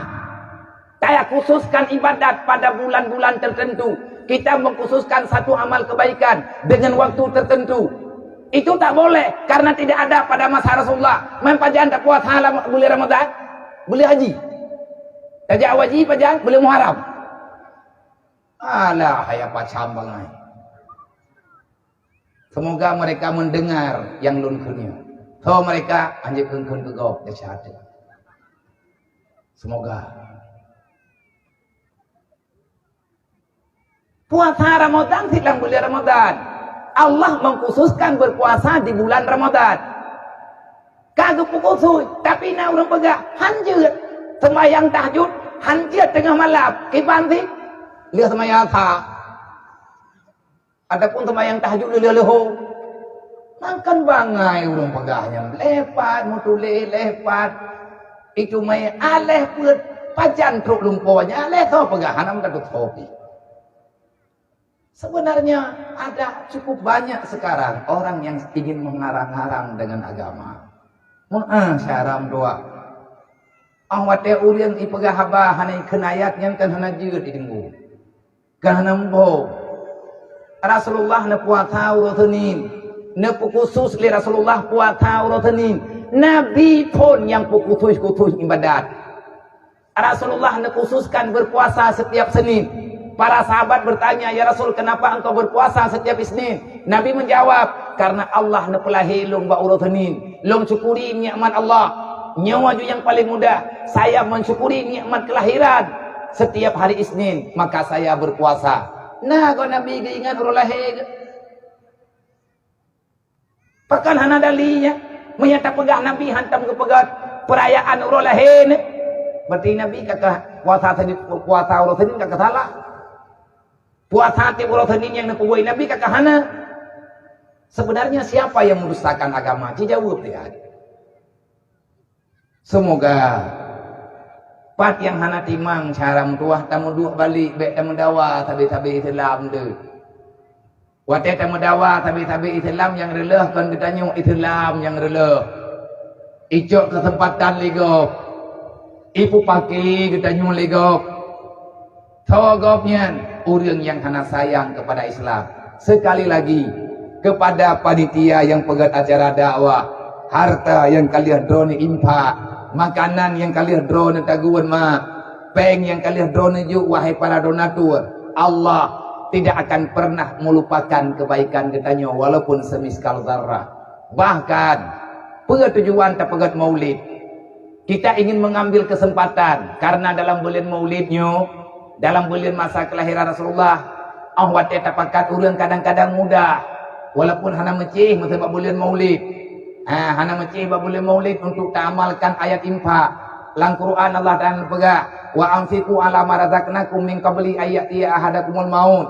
Saya khususkan ibadat pada bulan-bulan tertentu. Kita mengkhususkan satu amal kebaikan dengan waktu tertentu. Itu tak boleh karena tidak ada pada masa Rasulullah. Main pajan tak puas halam boleh Ramadan, boleh haji. Tajak wajib pajan boleh Muharram. Alah hayap pacam bangai. Semoga mereka mendengar yang lunkunnya. So mereka anjir kengkun kegop desat. Semoga puasa Ramadan tidak boleh Ramadan. Allah mengkhususkan berpuasa di bulan Ramadan. Kagak khusus, tapi nak orang pegah hanjut sembahyang tahajud, hanjut tengah malam. Kipan sih? Lihat sembahyang asar. Adapun sembahyang tahajud leho. Makan bangai orang pegahnya. Lepat mutule lepat. Itu mai aleh put pajan truk lumpuhnya. Aleh tau pegahan am kadut kopi. Sebenarnya ada cukup banyak sekarang orang yang ingin mengarang-arang dengan agama. Syaram doa. Wate urian ipegah haba hanai kenayat yang kan hana jeut idenggu. Kan hana mbo. Rasulullah na puasa urotenin. Na khusus li Rasulullah puasa urotenin. Nabi pun yang khusus ibadat. Rasulullah na khususkan berpuasa setiap Senin. Para sahabat bertanya, ya Rasul, kenapa engkau berpuasa setiap Isnin? Nabi menjawab, karena Allah nepelahi lung ba'urotenin. Lung syukuri nikmat Allah. Nyawa yang paling mudah. Saya mensyukuri nikmat kelahiran. Setiap hari Isnin, maka saya berpuasa. Nah, kalau Nabi ingat urulahi. Pekan hana dalinya. Menyata pegah Nabi hantam ke pegat perayaan urulahi. Berarti Nabi kakak puasa urotenin kakak salah. Puasa hati urotenin yang nakubuhi Nabi kakak hana. Sebenarnya siapa yang mendustakan agama? Dijawab dia. Semoga pat yang hana timang caram tuah tamu dua balik bek tamu dawa tabi-tabi Islam tu. Wate tamu dawa tabi-tabi Islam yang releh kan ditanya Islam yang releh. Icok kesempatan ligop. Ibu pagi ditanya ligop. Tawagopnya orang yang hana sayang kepada Islam. Sekali lagi kepada panitia yang pegat acara dakwah, harta yang kalian drone impak, makanan yang kalian drone taguan ma, peng yang kalian drone juk wahai para donatur. Allah tidak akan pernah melupakan kebaikan katanya walaupun semiskal zarrah. Bahkan tujuan tak pegat maulid. Kita ingin mengambil kesempatan karena dalam bulan maulidnya, dalam bulan masa kelahiran Rasulullah, awat tapakat urang kadang-kadang mudah. Walaupun hana mecih masa bulan maulid. Hana mecih bulan maulid untuk ta'amalkan ayat infak. Lang Quran Allah Ta'ala pegah, wa anfiqu ala ma razaqnakum min qabli ayati ahadakumul maut.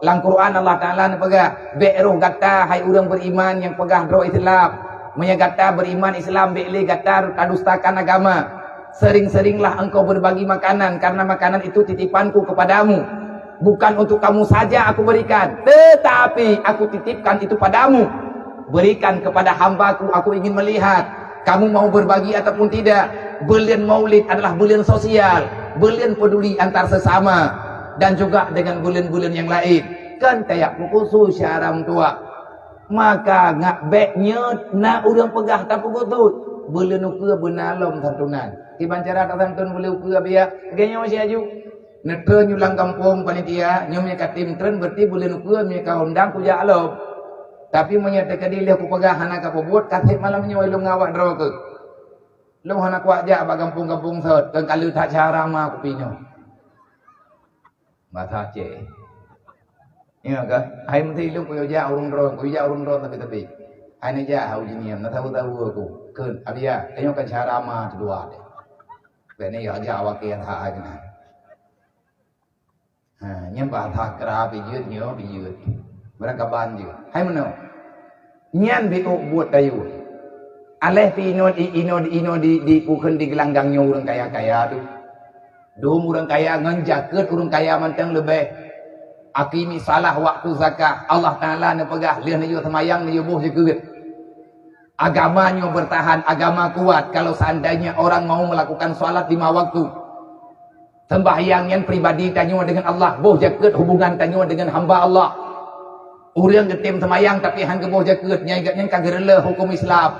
Lang Quran Allah Ta'ala pegah, be'ruh gata hai urang beriman yang pegah dro Islam. Menyagata beriman Islam be'li gata tadustakan agama. Sering-seringlah engkau berbagi makanan karena makanan itu titipanku kepadamu. Bukan untuk kamu saja aku berikan, tetapi aku titipkan itu padamu. Berikan kepada hambaku, aku ingin melihat kamu mau berbagi ataupun tidak. Bulan maulid adalah bulan sosial, bulan peduli antar sesama. dan juga dengan bulan-bulan yang lain. Kan kayak pukusu syaram tua. Maka ngak beknya nak urang pegah tak pukutu. Bulan ukua benalom santunan. Tiban cara tak santun boleh ukua biar. Kayaknya masih aju. Netre nyulang kampung panitia. Nyomnya katim tren berarti bulan ukua mereka undang puja alom. Tapi menyatakan dia aku pegah anak apa buat. Kasih malamnya wailung ngawak draw ke. Lu anak wajah abang kampung-kampung sot. Dan kalau tak cara mah aku pinyo. Masa cik. Iya kan? Hai mesti lu punya jah urung drone tapi. Hai ni jah hau jiniam. Nak tahu aku. Kun abia. Tanya kan cara mah kedua deh. Beni aja awak yang hak aja. Nyembah tak kerapi jut nyo bijut. Mereka banjir. Hai mana? Nyan biu buat tayu. Aleh pi ino di puken di gelanggangnya orang kaya-kaya tu. Dum orang kaya nganjakeut orang kaya manteng lebih. Akimi salah waktu zakat. Allah Ta'ala ni pegah. Lihat ni juga semayang ni buh juga. Agamanya bertahan. Agama kuat. Kalau seandainya orang mau melakukan solat 5 waktu. Sembahyang yang pribadi tanya dengan Allah. Buh jaket hubungan tanya dengan hamba Allah. Orang getim semayang tapi hang buh jaket. Yang kagerela hukum Islam.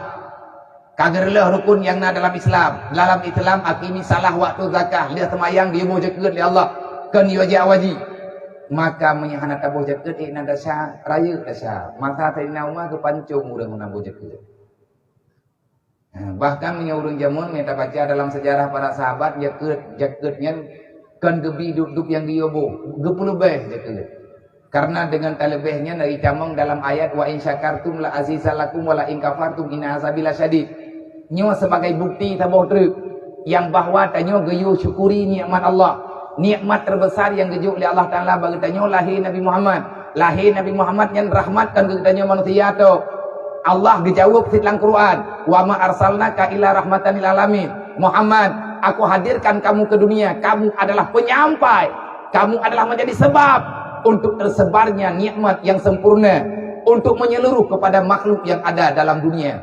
Kagerela rukun yang ada dalam Islam. Dalam Islam akimi salah waktu zakat. Lihat semayang dia buh jaket ya Allah. Kan wajib wajib. Maka menyahana tabuh jaket nak dasar raya dasar masa Sayyidina Umar ke pancung urang nabuh jaket. Bahkan menyurung jamun kita baca dalam sejarah para sahabat jaketnya kan gebi duduk yang diobo gepuluh beh jaket. Karena dengan talebehnya dari camong dalam ayat wa in syakartum la azizalakum wa la in kafartum inna azabil syadid. Nyo sebagai bukti tabuh truk yang bahwa tanyo geyu syukuri nikmat Allah. Nikmat terbesar yang gejuk oleh Allah Ta'ala bagi tanya lahir Nabi Muhammad. Lahir Nabi Muhammad yang rahmatkan ke tanya manusia tu. Allah dijawab di dalam Quran. Wa ma arsalnaka illa rahmatan lil alamin. Muhammad, aku hadirkan kamu ke dunia. Kamu adalah penyampai. Kamu adalah menjadi sebab untuk tersebarnya nikmat yang sempurna. Untuk menyeluruh kepada makhluk yang ada dalam dunia.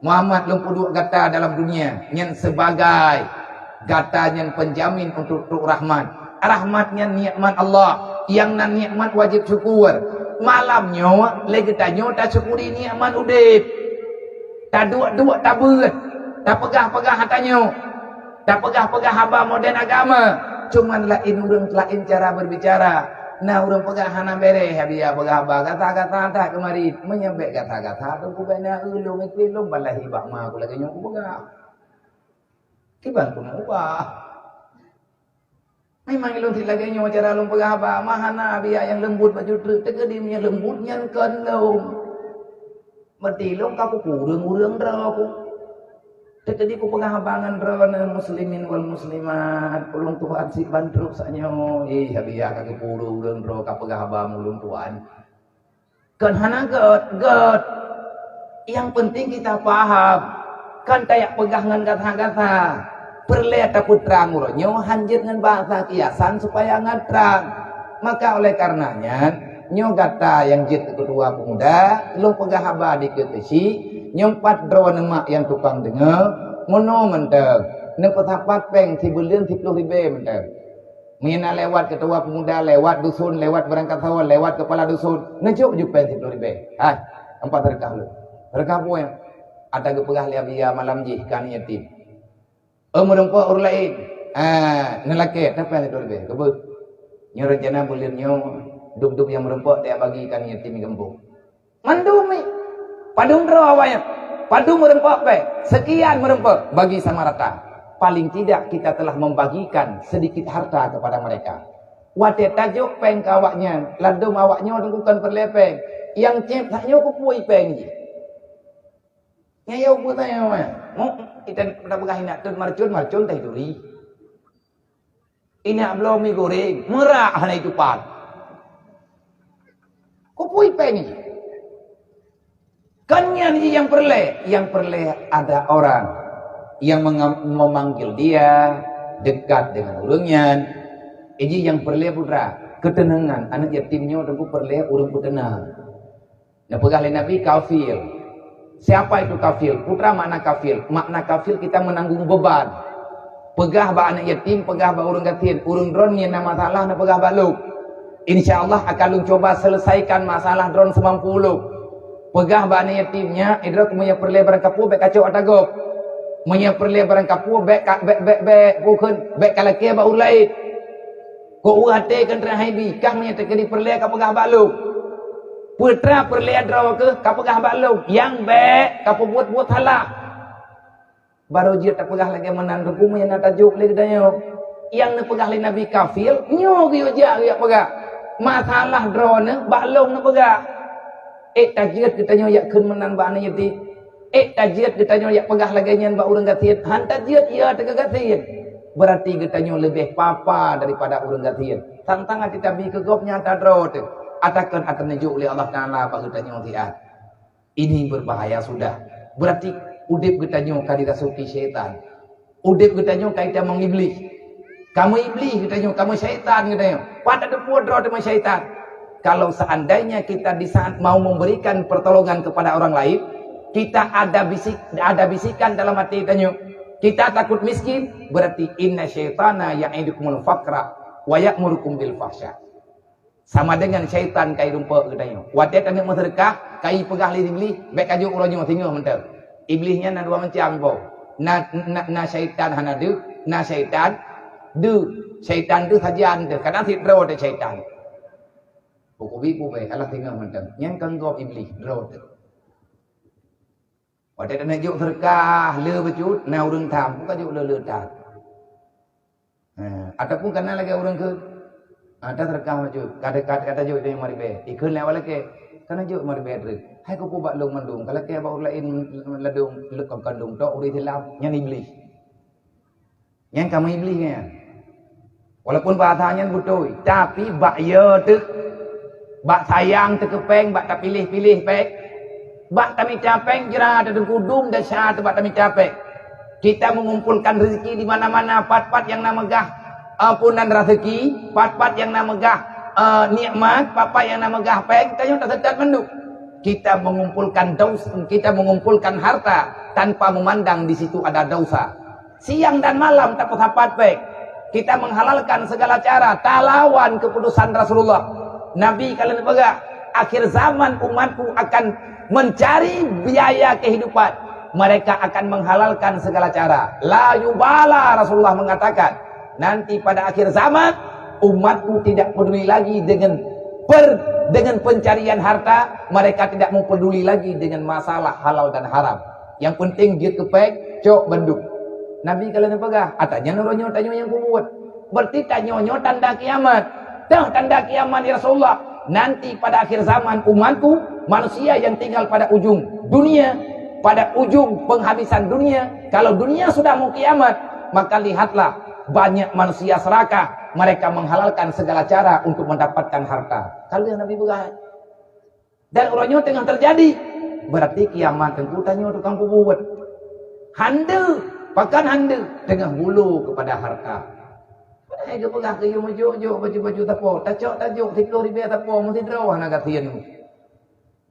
Muhammad lumpuh gata dalam dunia. Yang sebagai katanya penjamin untuk rahmat. Rahmatnya nikmat Allah. Yang nan nikmat wajib syukur. Malamnya lagi tanya tak syukuri nikmat udip. Tak dua tak berat. Tak pegah-pegah hatanya. Tak pegah-pegah haba moden agama. Cuman lain cara berbicara. Nah urang pegah hana bere habia pegah haba kata-kata tak kemari menyampai kata-kata tu kubena ulung ikilung balahi bak ma aku lagi nyok pegah. Kiban pun ubah. Memang ilung lagi nyawa cara lung pegah apa. Mahana biar yang lembut baju truk. Tegedim yang lembutnya kan lung. Berarti lung kaku kurang aku. Tegedi ku pegah abangan rawana muslimin wal muslimat. Ulung Tuhan si bantruk sanyo. Biar kaki kurang ka pegah abang ulung Tuhan. Kan hana god. Yang penting kita paham. Kan kayak pegangan kata-kata perleta putra nguronyo hanjir dengan bahasa kiasan supaya ngatrang. Maka oleh karenanya nyo kata yang jit kedua pemuda lu pegah haba dikit si nyompat draw nemak yang tukang dengar mono menteng ne petapat peng si bulan 10 ribu menteng mina lewat ketua pemuda lewat dusun lewat berangkat sawal lewat kepala dusun nejuk peng 10 ribu empat rekah lu rekah yang ada kepegah liabia malam jih kan yatim. Merempak orang lain. Nelaki apa yang lebih? Kebut. Nyo rencana bulan nyo duk yang merempak dia bagi kan yatim gembung. Mandumi. Padung draw awalnya. Padung merempak pe. Sekian merempak bagi sama rata. Paling tidak kita telah membagikan sedikit harta kepada mereka. Wate tajuk peng kawaknya. Ladum awaknya tunggukan perlepeng. Yang cep taknya kupui peng je. Ngayo pun tanya mana? Kita dah pegah nak tu marcun teh duri. Ini belum mie goreng, merah hana itu pan. Kupui pengi. Kanyan yang perle ada orang yang memanggil dia dekat dengan urangnya. Ini yang perle putra ketenangan anak yatimnya tunggu perle urang putenang. Nah pegah Nabi kafir. Siapa itu kafir? Putra makna kafir. Makna kafir kita menanggung beban. Pegah ba anak yatim, pegah ba urang gatin, urang dron ni na masalah na pegah ba lu. InsyaAllah akan lu coba selesaikan masalah dron semampu lu. Pegah ba anak yatimnya, idra kemunya perlebaran kapu bek kacau atagop. Munya perlebaran kapu bek bukan bek kalake ba ulait. Ko urate kan rahibi, kah munya terkedi perle ka pegah ba lu. Putra perle draw ke ka pegah ba lu. Yang bek ka buat halah. Baru dia tak pegah lagi menang hukum yang nak tajuk lagi danyo. Yang nak pegah lagi Nabi kafir, nyo ge ujak ya pegah. Masalah drone baklong nak pegah. Tajid kita nyo yak kun menang ba ana yati. Tajid kita nyo yak pegah lagi nyan ba urang gatin. Han tajid ya tega gatin. Berarti kita nyo lebih papa daripada urang gatin. Tantang ati tabi ke gop nyata drone. Atakan akan najuk oleh Allah Taala ba kita nyo tiat. Ini berbahaya sudah. Berarti udip kita nyo kadi rasuki syaitan. Udip kita nyo kait mong iblis. Kamu iblis kita nyo, kamu syaitan kita nyo. Pada depu dro sama syaitan. Kalau seandainya kita di saat mau memberikan pertolongan kepada orang lain, kita ada bisikan dalam hati kita nyo. Kita takut miskin, berarti inna syaitana ya'idukumul faqra wa ya'murukum bil fahsya. Sama dengan syaitan kai rumpa kita nyo. Watet anak sedekah, kai pegah li iblis, baik kajuk uronyo tinggal mentel. Iblisnya na dua macam po. Na syaitan hana du, na syaitan du. Syaitan tu sajian tu. Kadang tidro de syaitan. Buku bibu be Allah tinggal mentel. Yang kanggop iblis dro tu. Watet anak juk sedekah, le becut, na urang tham, bukan juk le tak. Ataupun kana lagi urang ke ada sedekah maju, kata juk dia mari be. Ikun lewat lagi. Kana juk mari be tu. Hai ko pu bak long mandung kalau ke bau lain ladung lekam kandung tok uri hilang yang iblis yang kamu iblisnya walaupun bahasanya betul tapi bak ya tu bak sayang tu kepeng bak tak pilih-pilih pek bak kami capek jera ada kudum dan syah tu bak kami capek kita mengumpulkan rezeki di mana-mana pat-pat yang nama megah ampunan rezeki pat-pat yang nama megah nikmat papa yang nama megah pek kita yang tak sedar menduk. Kita mengumpulkan dosa, kita mengumpulkan harta tanpa memandang di situ ada dosa. Siang dan malam tak bersahabat baik. Kita menghalalkan segala cara, tak lawan keputusan Rasulullah. Nabi kalian pegang, akhir zaman umatku akan mencari biaya kehidupan. Mereka akan menghalalkan segala cara. La yubala Rasulullah mengatakan, nanti pada akhir zaman umatku tidak peduli lagi dengan pencarian harta, mereka tidak peduli lagi dengan masalah halal dan haram. Yang penting dia kepek, cok benduk. Nabi kalian pegah, atanya nuronyo tanyo yang kubuat. Berarti tanyonyo tanda kiamat. Dah tanda kiamat ya Rasulullah. Nanti pada akhir zaman umatku, manusia yang tinggal pada ujung dunia, pada ujung penghabisan dunia. Kalau dunia sudah mau kiamat, maka lihatlah banyak manusia serakah. Mereka menghalalkan segala cara untuk mendapatkan harta. Kalau yang Nabi berkata. Dan orangnya tengah terjadi. Berarti kiamat tentu tanya tukang buat. Handa. Pakan handa. Tengah bulu kepada harta. Padahal dia pegang ke yung baju-baju tapo. Tajuk. Tiklo ribe tapo. Mesti drawah nak katian.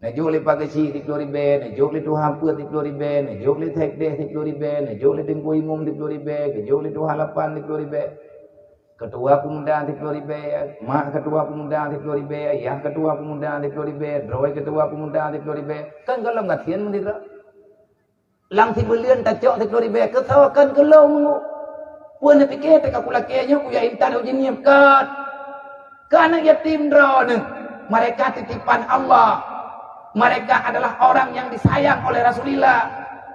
Najuk li pagasi tiklo ribe. Najuk li tuhan put tiklo ribe. Najuk li tekdeh tiklo ribe. Najuk li tengku imum tiklo ribe. Najuk li tuhan lapan tiklo ribe. Ketua pemuda Tiklo Ribe, mak ketua pemuda Tiklo Ribe, ayah ketua pemuda Tiklo Ribe, droi ketua pemuda Tiklo Ribe. Kan kalau nggak thian mesti tak. Lang si belian tajok Tiklo Ribe, ketawakan kalau mengu. Puan fikir tak aku lakinya, aku ya intan uji niam kat. Karena yatim drone, mereka titipan Allah. Mereka adalah orang yang disayang oleh Rasulullah.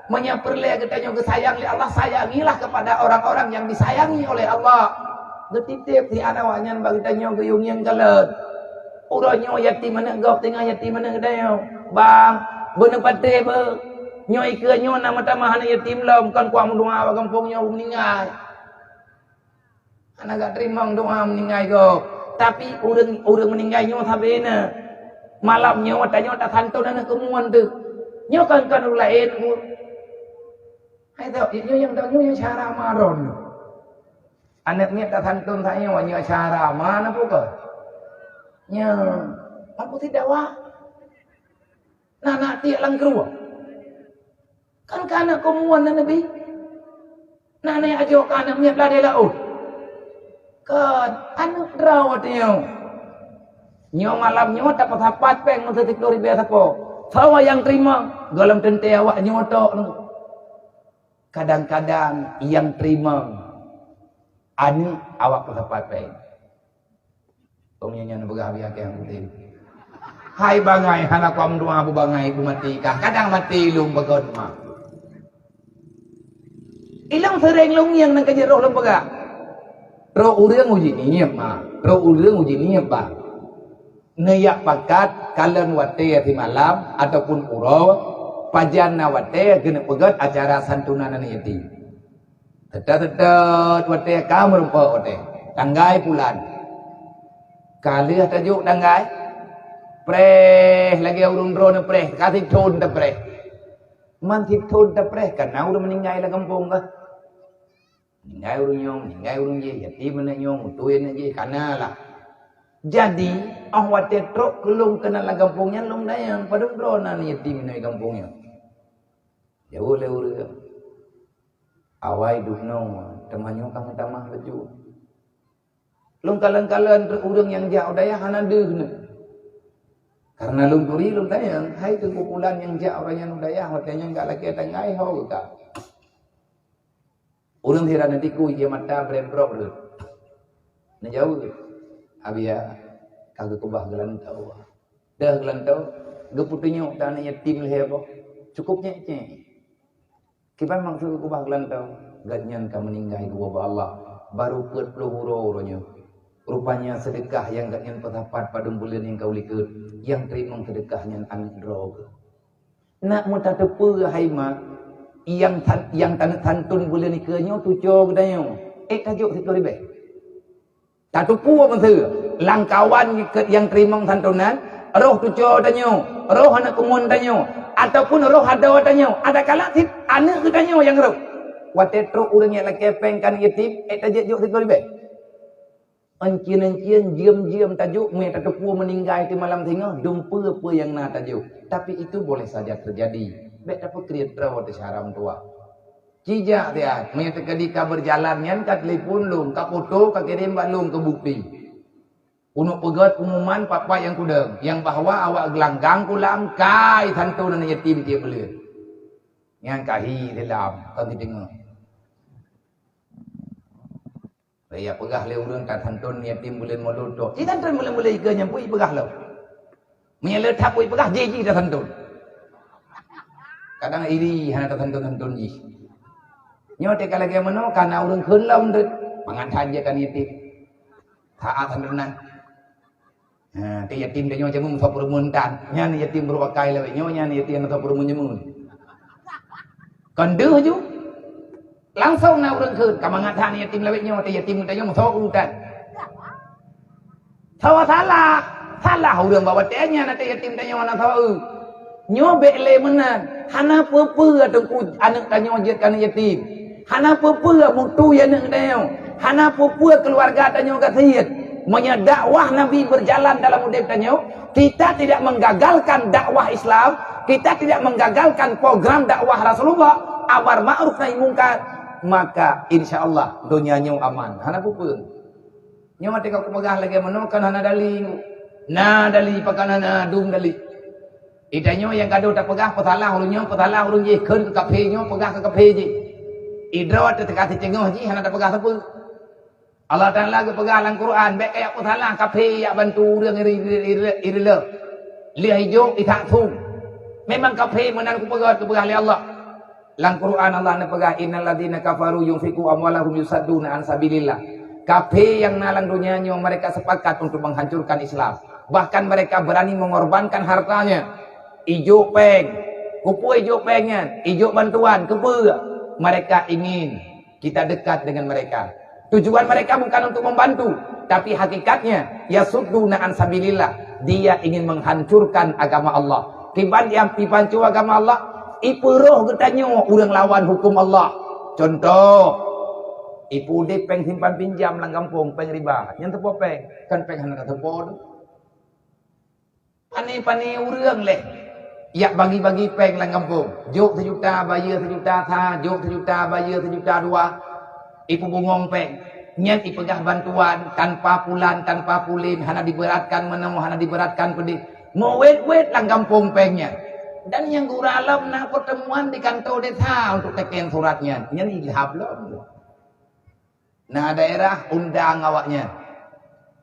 Menyaperle katanya kesayang oleh Allah, sayangilah kepada orang-orang yang disayangi oleh Allah. Getitip di anawanya bagi tanya gayung yang kalat. Urangnya yatim mana gop tengah yatim mana kedai. Bang, bener pate be. Nyoi ke nyo nama tamah anak yatim lom kan kuang doa wa kampungnya meninggal. Anak gak terima doa meninggal go. Tapi urang meninggal nyo sabena. Malam nyo tanya tak santun anak kemuan tu. Nyo kan lain. Hai tahu nyo yang tahu nyo yang cara maron. Anak ni tak santun saya wanya cara mana pun nya mampu tidak wah nak tiak lang keruah kan kana komuan Nabi Nane ajo kana miap la de la o. Kan anu rawat nyo. Nyo malam nyo dapat hapat peng mun setik lori biasa po. Sawa yang terima dalam tente awak nyo tok. Kadang-kadang yang terima anu awak hapat peng. Pemnya nyo berhabis yang penting. Hai bangai hana kam dua bu bangai bu mati kah. Kadang mati lung bagon mak. Ilang sering lung yang nang kaji roh lembaga. Roh urang uji niat mak. Roh urang uji niat bah. Neyak pakat kalian wate di malam ataupun uro pajana wate kena pegat acara santunan yatim. Tetat wate kamu rupa wate. Tanggai bulan. Kali tajuk tanggai. Preh lagi urung drone preh kasih tun ta preh. Man tun ta preh karena udah meninggal lah kampung kah. Meninggal urung nyong, meninggal urung je, yatim mana nyong, utuin aja karena lah. Jadi, awak tetrok kelung kenal lah kampungnya, lung dayang pada drone ni yatim ni kampungnya. Jauh le urang. Awai duhnong, temannya kamu tamah baju. Lung kalan-kalan urang yang jauh daya hana deug. Karena lung turi lung dayang, hai kumpulan yang jauh orang yang daya, watanya enggak lagi tangai ho ka. Urang thira nanti ku dia mata bremprok dulu. Na jauh. Abia kagak kubah gelantau. Dah gelantau, geputunya tanah yatim lehebo. Cukupnya ce. Kipan maksud kubah gelantau, gadnyan ka meninggal gua Allah. Baru keut pluhuro uronya. Rupanya sedekah yang gadnyan petapat pada bulan yang kau likut, yang terima sedekahnya anak drog. Nak muta tepu haima yang tantun bulan ikanyo tujuh gedanyo. Tajuk situ ribe. Tak tupu apa tu? Langkawan yang terima santunan, roh tujuh danyo, roh anak kumun danyo, ataupun roh ada danyo. Ada kala anak gedanyo yang roh. Watetro urangnya laki pengkan yatim, tajuk situ ribe. Encien-encien diam-diam tajuk mereka tepu meninggal di malam tengah dumpa apa yang nak tajuk. Tapi itu boleh saja terjadi. Baik dapat kreator waktu haram tua. Cijak dia, mereka ketika berjalannya kat telefon lung, kat foto, kat kirim balung ke bukti. Untuk pegat umuman papa yang kudang, yang bahwa awak gelanggang kulam kai santu dan yatim dia beli. Yang kahi dalam kau dengar. Saya pegah le urang kat santun yatim bulan maulud tu. Ci santun mula-mula ika nyampui pegah lo. Menyala thap pui pegah jeji dah santun. Kadang iri hana kat santun ji. Nyo te kala ge mano kana urang keun laun deut mangan saja kan yatim. Taat santunan. Te yatim de nyo jamu sa perumun tan. Nya ni yatim berwakai le nyo nya ni yatim sa perumun jamu. Kon deuh ju langsung na urang keun kamangathan yatim lawet nyo te yatim ta nyo so utan. Sawa salah urang bawa tehnya na te yatim ta nyo na sawa nyo bele menan hana pepe atau anak ta nyo jet kana yatim. Hana pepe mutu ya anak ta nyo. Hana pepe keluarga ta nyo kasiat. Monya dakwah Nabi berjalan dalam udip ta nyo, kita tidak menggagalkan dakwah Islam, kita tidak menggagalkan program dakwah Rasulullah, amar ma'ruf nahi mungkar. Maka insyaallah dunianya aman. Hana pupun. Nyo mati kau pegah lagi menokan hana dali. Na dali pakanana dum dali. Idanyo yang kado tak pegah petalah ulunyo petalah ulun je keun ke kafe nyo pegah ke kafe je. Idrawat te kasih cengoh ji hana tak pegah sapu. Allah Taala ke pegah dalam Quran baik kayak petalah kafe ya bantu urang iri le. Li hijau itak thum. Memang kafe menan ku pegah li Allah. Lang Quran Allah na pegah innal ladzina kafaru yunfiqu amwalahum yusadduna an sabilillah. Kafe yang nalang dunianya mereka sepakat untuk menghancurkan Islam. Bahkan mereka berani mengorbankan hartanya. Ijo peng, kupu ijo pengnya, ijo bantuan, kupu. Mereka ingin kita dekat dengan mereka. Tujuan mereka bukan untuk membantu, tapi hakikatnya yasudduna an sabilillah. Dia ingin menghancurkan agama Allah. Kiban yang pipancu agama Allah. Ipu roh getanyo urang lawan hukum Allah. Contoh, ipu de peng simpan pinjam lang kampung peng riba. Yang tepo peng, kan peng hana tepo. Pani urang leh. Ya bagi-bagi peng lang kampung. Jok 1 juta, bayar 1 juta, tha, jok 1 juta, bayar 1 juta 2. Ipu bungong peng. Nyen ipegah bantuan tanpa pulan, tanpa pulin, hana diberatkan menemu, hana diberatkan pedih. Mau wet lang kampung pengnya. Dan yang guralam na pertemuan di kantor desa untuk teken suratnya. Nyen ilham belum. Nah daerah undang awaknya.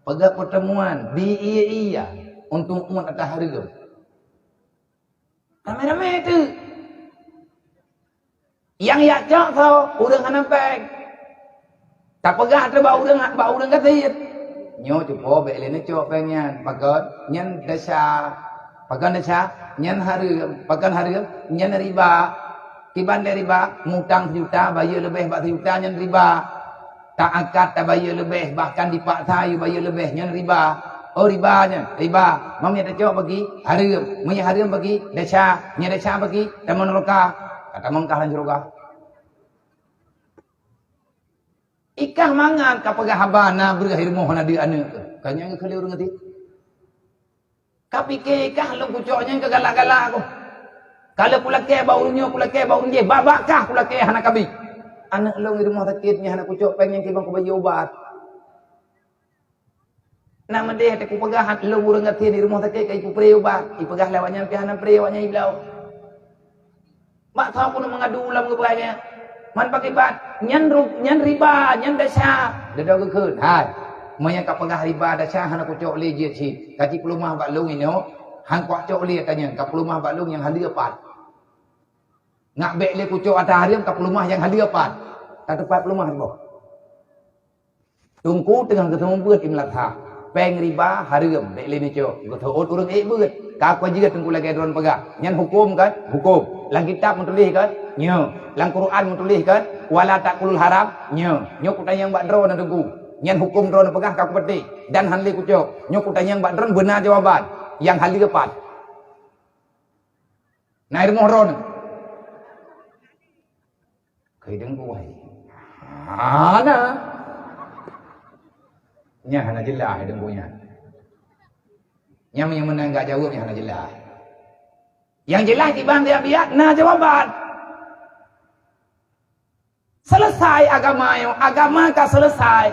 Pegah pertemuan di iya untuk umat atas harga. Rame-rame itu. Yang ya cok tau, urang hana peng. Tak pegah tu bau urang katit. Nyo cupo belene cok pengen. Pakat nyen desa. Pakan desa nyen pakan harga nyen riba. Kiban dari riba ngutang sejuta bayar lebih 4 juta nyen riba. Tak akad tak bayar lebih bahkan di pak tayu bayar lebih nyen riba. Oh ribanya riba. Mami ada cok bagi harga, mami harga bagi desa, nyen desa bagi teman roka. Kata mangkah lan roka. Ikah mangan kapagah habana bergahir mohon adi ane. Kanya ke kali urang ngati. Kapike ikah lu kucoknya ke galak-galak aku. Kalau pula ke baurunyo pula ke baurunye babakah pula ke hana kabi. Anak lu di rumah sakitnya hana kucok pengen ke bang ku bagi obat. Nama dia tak ku pegahan lu urang ngati di rumah sakit kai ku pre obat. Ipegah lawanya pi hana pre awaknya iblau. Mak tahu pun mengadu ulam ke belanya. Man pakai bat, nyan riba, nyan dasa. Dia dah keun. Hai. Moya ka pegah riba dasa hana ku cok le je si. Kaci pelumah bak long ini, hang kuak cok le tanya, ka pelumah bak long yang halia pat. Ngak bek le ku cok atas hariam ka pelumah yang halia pat. Tak tepat pelumah boh. Tungku tengah ketemu beut imlat ha. Peng riba hariam bek le ni cok. Go thot urang beut. Ka ko jiga tungku lagi dron pegah. Nyan hukum kan? Hukum. Lang kitab menulis kan? Nyo. Lang Quran menulis kan? Wala taqulul haram. Nyo. Nyo ku tanya mbak dron na tunggu. Nyan hukum dron pegah ka ku peti. Dan hanli ku cok. Nyo ku tanya mbak dron benar jawaban. Yang hali kepat. Nai rumah ron. Kai deng ku wai. Ana. Nya hana jelah deng ku nya. Yang menang enggak jawab yang jelas. Yang jelas tibang dia biat nah jawaban. Selesai agama ka selesai.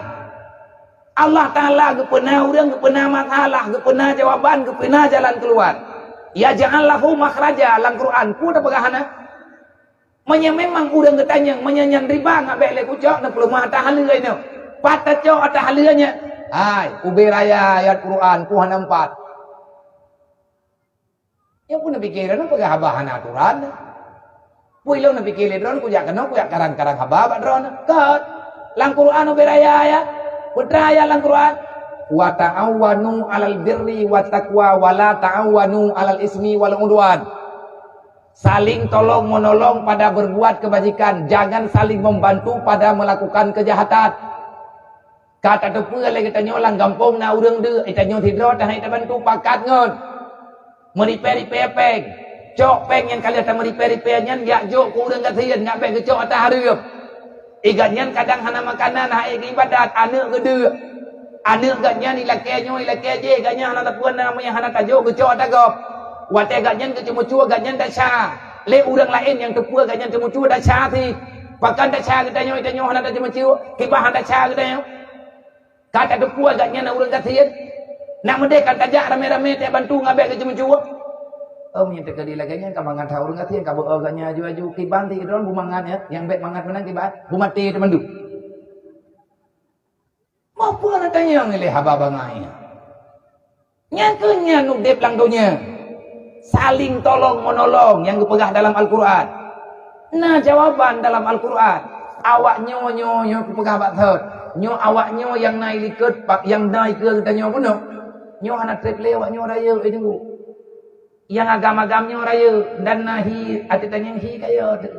Allah Taala gepena urang gepena masalah, gepena jawaban, gepena jalan keluar. Ya ja'allahu makhraja lang Quran ku da pegahana. Memang urang getanyang menyanyan riba ngak bek le kucok na pelumah ta haleuy no. Pata cok ata haleunya. Hai, ubi raya ayat Quran ku hana 4. Yang pun pikiran apa ke habahan aturan. Puilo na pikiran dron ku jak kena ku jak karang-karang habab dron. Kat lang Quran beraya ya. Putraya lang Quran. Wa ta'awanu 'alal birri wat taqwa wa la ta'awanu 'alal ismi wal udwan. Saling tolong menolong pada berbuat kebajikan, jangan saling membantu pada melakukan kejahatan. Kata tepu lagi tanya lang kampung na urang de, tanya tidrot hai ta bantu pakat ngon. Meriperi-peri peng. Cok peng yang kalian tak meriperi-peri nyan ya jok ku urang kasihan ngak bek cok atas hareup. Igan kadang hana makanan hai ibadat aneuk gede. Aneuk ganyan ilake je ganyan hana tapuan namanya hana tajuk cok atas gop. Wate ganyan ke cuma cua ganyan dasar. Le urang lain yang tepua ganyan cuma cua dasar ti. Pakan dasar kita nyo hana cuma cua kibah dasar kita nyo. Kata tepua ganyan urang kasihan. Nak mendekat tajak rame-rame tak bantu ngabek ke cuma-cuma. Oh minta ke dia lagi nya kamangan tahu urang katian ka beuh ganya aju-aju kiban ti dron bumangan ya. Yang bek mangan menang kiban, bumati te mandu. Mau pun tanya ngilih hababa ngai. Nya kenya nu dep lang donya. Saling tolong menolong yang dipegah dalam Al-Qur'an. Nah jawaban dalam Al-Qur'an. Awak nyo ku pegah bak thot. Nyo awak nyo yang naik liket yang naik ke tanya pun no. Nyo anak trip lewat nyo raya tunggu. Yang agama-agam nyo raya dan nahi ati tanya hi kaya tu.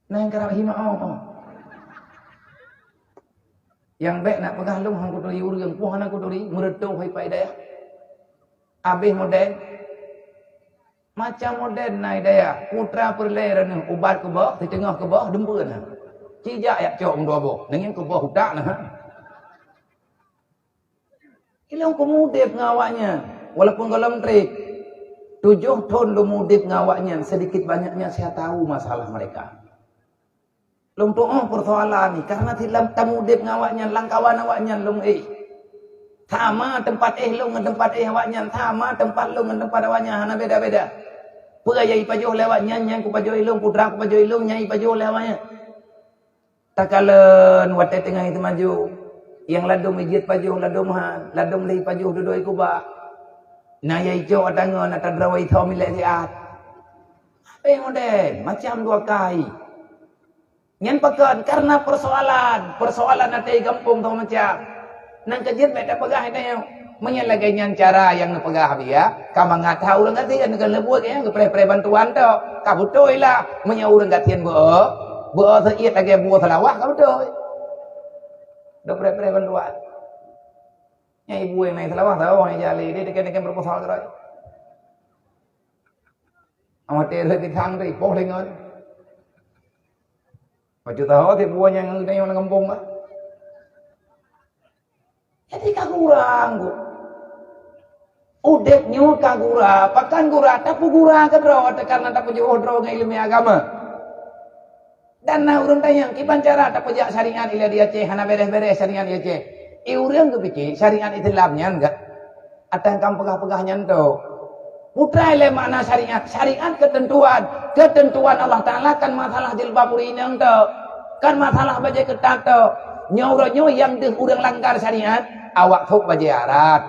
Nah kerap hi mau. Yang baik nak pegah long hang kuturi urang puh hana kuturi meretung hai pai daya. Abih modern. Macam modern nai daya. Putra perle rene ubat ke bawah, di tengah ke bawah dempeun. Cijak yak cok dua boh. Dengan ke bawah hutak nah. Ilang kumudip ngawaknya. Walaupun kalau trik 7 tahun lu mudip ngawaknya. Sedikit banyaknya saya tahu masalah mereka. Long to'o persoalan ni karena tilam tamudip ngawaknya langkawan awaknya long sama tempat long dengan tempat awaknya sama tempat long dengan tempat awaknya hana beda-beda. Pegayai pajuh lewatnya nyang ku pajuh long putra ku pajuh long nyai pajuh lewatnya. Takalan watai tengah itu maju. Yang ladum ijit pajuh ladum han ladum lei pajuh dudoi ku ba. Na yai jo adangon atadrawai thau milek siat. Model macam dua kali. Nyan pakan karena persoalan ada gampung tau macam nang kejit beda pegah itu menyalagai nyan cara yang pegah dia kamu nggak tahu lah ngerti kan dengan lebuat ya ke bantuan tu kamu tuh lah menyau orang gatian bo seiit lagi buat selawah kamu tuh do pre bantuan ya ibu yang naik selawah tahu yang jali dia dekat berposal terus amatir di thang di poh lengan macam tahu thì buah yang orang kampung lah. Jadi kagurang go. Udeknya kagura, pakan gura, tapi gura kedro karena tak punya odro dengan ilmu agama. Dan nah urang tayang kiban cara tak punya syariat ila dia ceh hana beres-beres syariat dia ceh. Urang tu pikir syariat Islamnya enggak. Ada yang pegah-pegahnya tu. Putra ile makna syariat ketentuan Allah Ta'ala kan masalah jilbab urinang tu kan masalah baca ketat tu nyawa yang deh urang langgar syariat awak thuk baca arat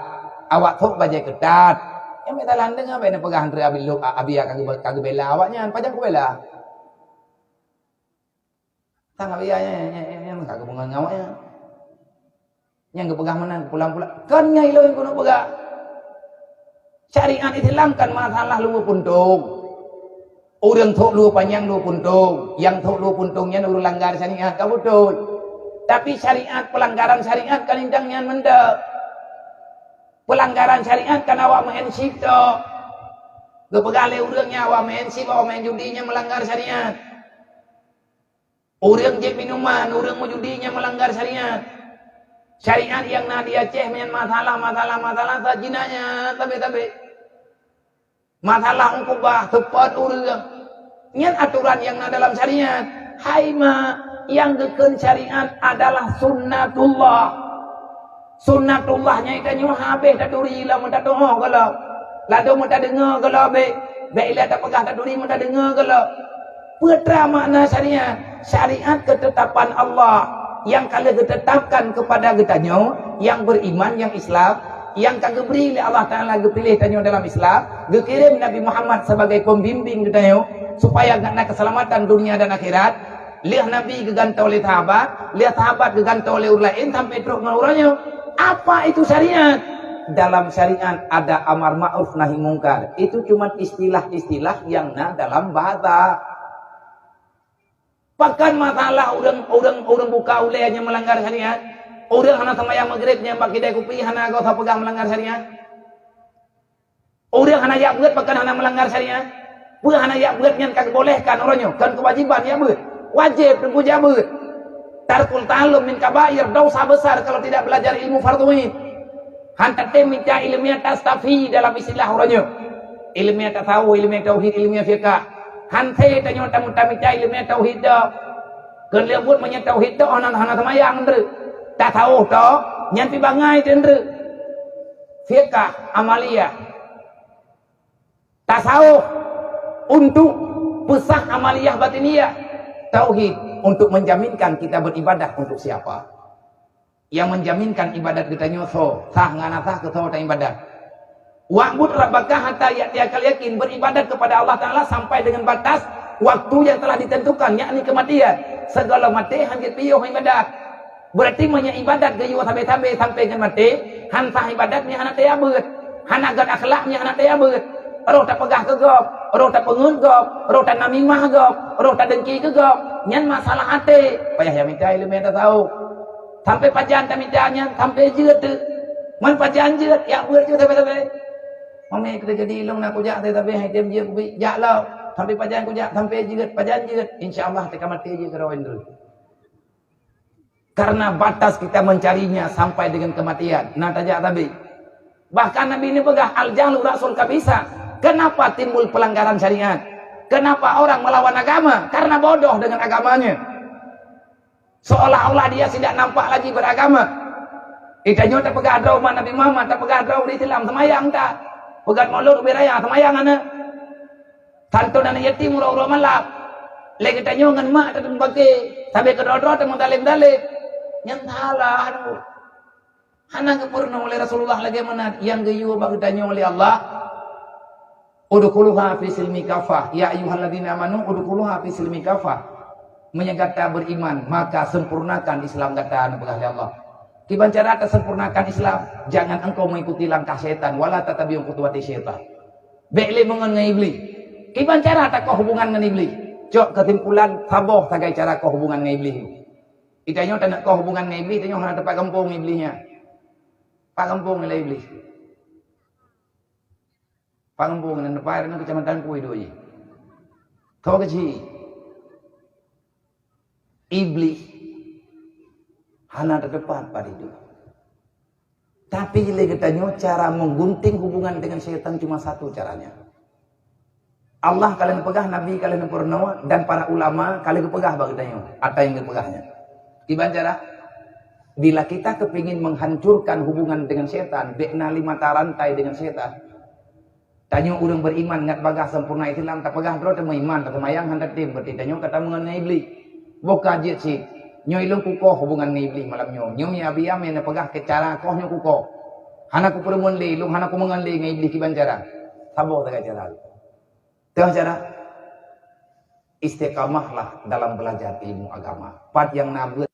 awak thuk baca ketat yang minta landeng apa yang pegang antara abia kagak bela awaknya pajak ku bela tang abia yang kagak bunga ngawaknya yang kepegang mana pulang-pulang kan nyai lo yang kuno pegang syariat Islam kan masalah lu puntung. Orang thok lu panjang lu puntung, yang thok lu puntungnya lu langgar syariat kau betul. Tapi syariat pelanggaran syariat kan indangnya menda. Pelanggaran syariat kan awak mensip tu. Gepegale urangnya awak mensip awak main judinya melanggar syariat. Urang je minuman, urang mau judinya melanggar syariat. Syariat yang nak dia ceh main masalah sajinanya tapi masalah ukubah tepat urang nyen aturan yang nak dalam syariat hai ma yang geken syariat adalah sunnatullahnya itu nyu habis tak duri lah mun tak doa kalau lado mun tak dengar kalau be ila tak pegah tak duri mun tak dengar kalau putra makna syariat ketetapan Allah yang kalian ditetapkan kepada getanyo yang beriman yang Islam yang kagak beri oleh Allah Ta'ala gepilih tanyo dalam Islam gekirim Nabi Muhammad sebagai pembimbing getanyo supaya gana keselamatan dunia dan akhirat lihat Nabi gegantau oleh sahabat gegantau oleh orang lain sampai terus ngeluranya apa itu syariat dalam syariat ada amar ma'ruf nahi mungkar itu cuma istilah-istilah yang dalam bahasa. Bahkan masalah orang buka ulehnya melanggar syariat. Orang hana sembahyang maghribnya pakai kedai kopi hana kau tak pegang melanggar syariat. Orang hana yak beut bahkan hana melanggar syariat. Buat hana yak beut yang kagak bolehkan orangnya kan kewajiban ya beut. Wajib tunggu jabut. Tarkul ta'allum min kabair dosa besar kalau tidak belajar ilmu fardhu ain. Hantar minta ilmiah tastafi dalam istilah orangnya. Ilmiah tasawuf, ilmiah tauhid, ilmiah fiqh. Hantai tanyo tamu-tamu cai ilmu tauhid dah. Kan lembut menyang tauhid dah anak hana semayang ndre. Tak tahu dah nyan pi bangai ndre. Fiqh amaliyah. Tasawuf untuk pesah amaliyah batiniyah. Tauhid untuk menjaminkan kita beribadah untuk siapa? Yang menjaminkan ibadat kita nyoso sah ngana sah ke sah ibadat. Wa'bud rabbaka hatta ya'tiyakal yakin beribadat kepada Allah Ta'ala sampai dengan batas waktu yang telah ditentukan yakni kematian segala mati hanya piuh ibadat berarti banyak ibadat gayu sampai dengan mati hansah ibadatnya hana tayabut hana gan akhlaknya hana tayabut roh tak pegah ke gop roh tak pengun gop roh tak namimah gop roh tak dengki ke gop nyan masalah hati payah yang minta ilmu yang tak tahu sampai pajan tak mintanya sampai jeut man pajan jeut ya beut je sampai mami kita jadi ilung nak kujak tapi hai tem je kubi jak lau sampai pajan kujak sampai jeut pajan jeut insyaallah teka mati je kerawan dulu karena batas kita mencarinya sampai dengan kematian nah tajak tapi bahkan Nabi ini pegah al jahlu rasul kabisa kenapa timbul pelanggaran syariat kenapa orang melawan agama karena bodoh dengan agamanya Seolah-olah dia tidak nampak lagi beragama. Itanya tak pegang draw Nabi Muhammad, tak pegang draw di Islam, semayang tak. Pegang maulud beraya, semayang ana. Tanto dan yatim ura-ura malap. Lagi tanya ngan mak tak pakai. Sampai ke draw tak mendalim-dalim. Yang salah anu. Hana kepurna oleh Rasulullah lagi mana yang gayu bagi tanya oleh Allah. Udkhuluha fi silmi kafah. Ya ayyuhalladzina amanu udkhuluha fi silmi kafah. Menyegata beriman, maka sempurnakan Islam kata oleh Allah. Kiban cara sempurnakan Islam, jangan engkau mengikuti langkah setan, wala tatabi'u khutuwati syaitan. Bekle mengenai iblis. Kiban cara tak kau hubungan dengan iblis. Cok kesimpulan saboh tagai cara kau hubungan dengan iblis. Itanya tak nak kau hubungan dengan iblis, tanya hana tempat kampung iblisnya. Pak kampung nilai iblis. Pak kampung dan depan dengan kecamatan Kui doi. Kau kecil. Iblis hana terdepan pada itu. Tapi kita tanya cara menggunting hubungan dengan syaitan cuma satu caranya. Allah kalian pegah, Nabi kalian pernah, dan para ulama kalian pegah bagi tanya. Apa yang dipegahnya? Gimana cara? Bila kita kepingin menghancurkan hubungan dengan syaitan, bekna 5 rantai dengan syaitan. Tanya orang beriman ngat bagah sempurna Islam tak pegah terus temu iman tak semayang hantar tim berarti tanya kata mengenai iblis. Boka je si nyo ilung kukoh hubungan dengan iblis malam nyo. Nyo mi abiyam yang pegah ke cara koh nyo kukoh. Hana ku perempuan le ilung hana ku mengenai dengan iblis kiban cara. Sabo tak cara. Tengah cara istiqamahlah dalam belajar ilmu agama. Part yang nabi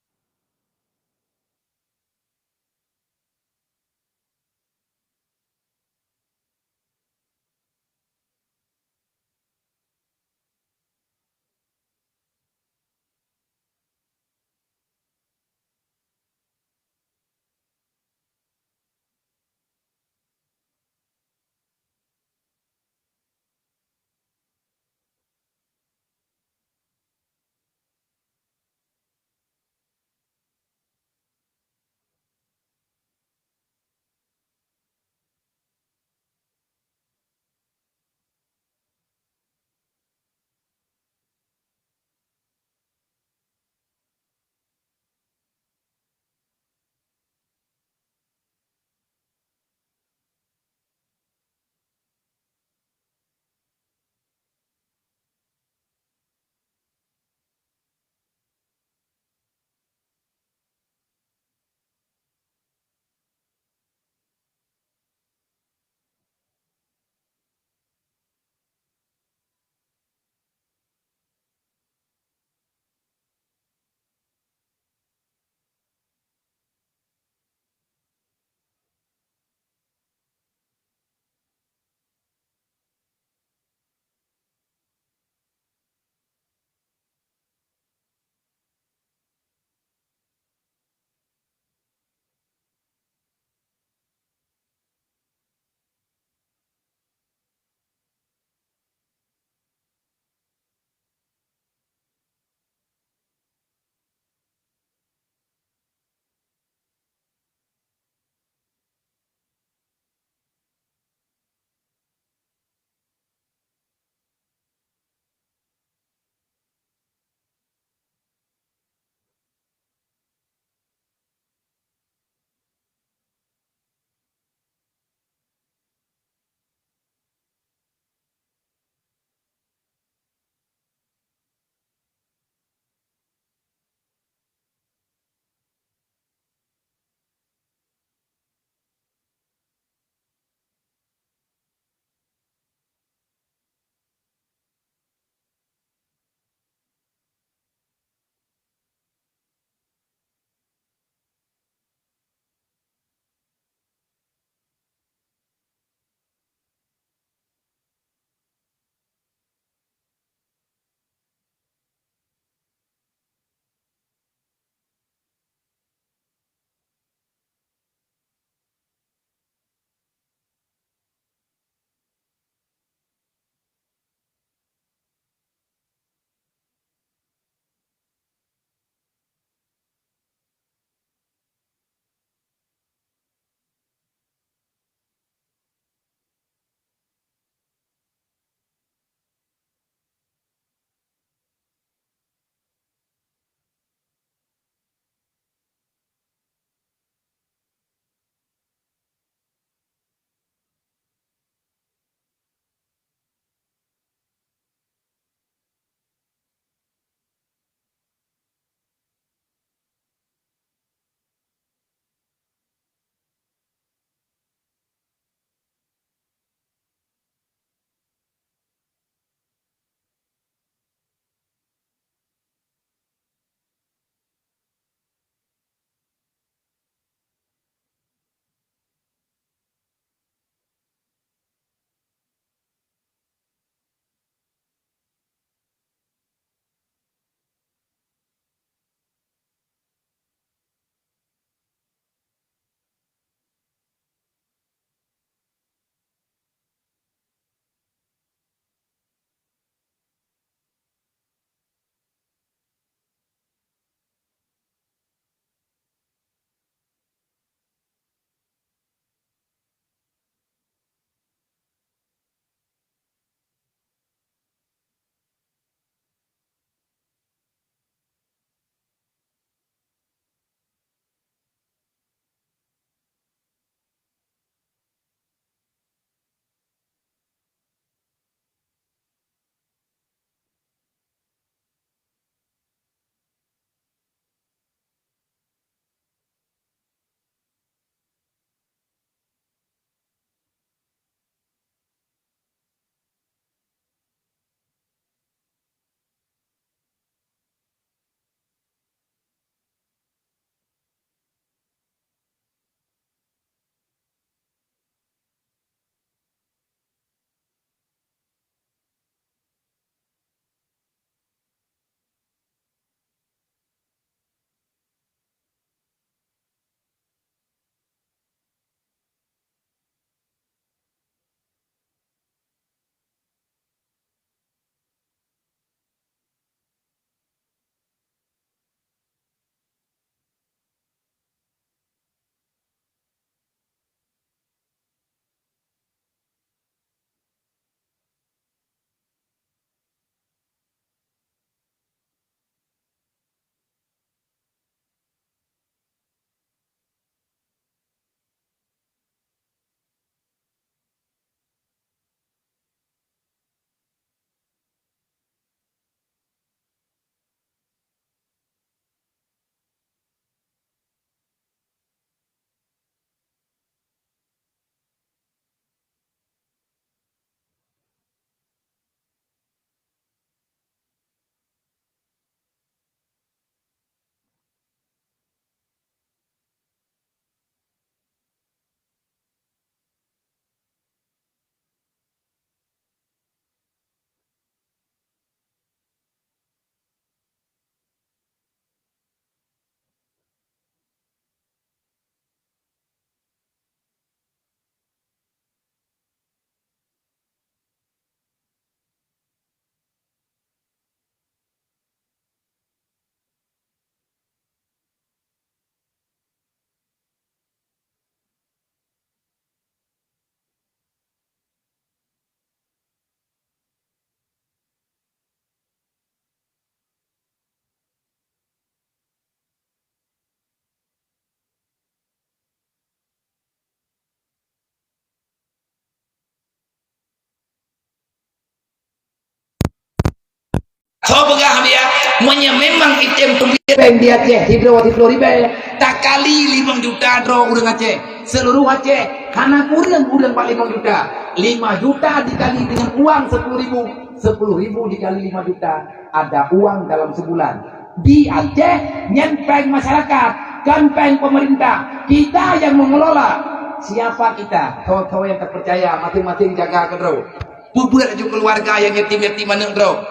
So begah dia memang item tu dia Aceh Tidro ribe tak kali 5 juta dro urang Aceh seluruh Aceh karena urang balik 5 juta 5 juta dikali dengan uang 10.000 dikali 5 juta ada uang dalam sebulan di Aceh nyempeng masyarakat ganteng pemerintah kita yang mengelola siapa kita kawan-kawan yang tak percaya masing-masing jaga ke dro buat aja keluarga yang yatim-yatim mana dro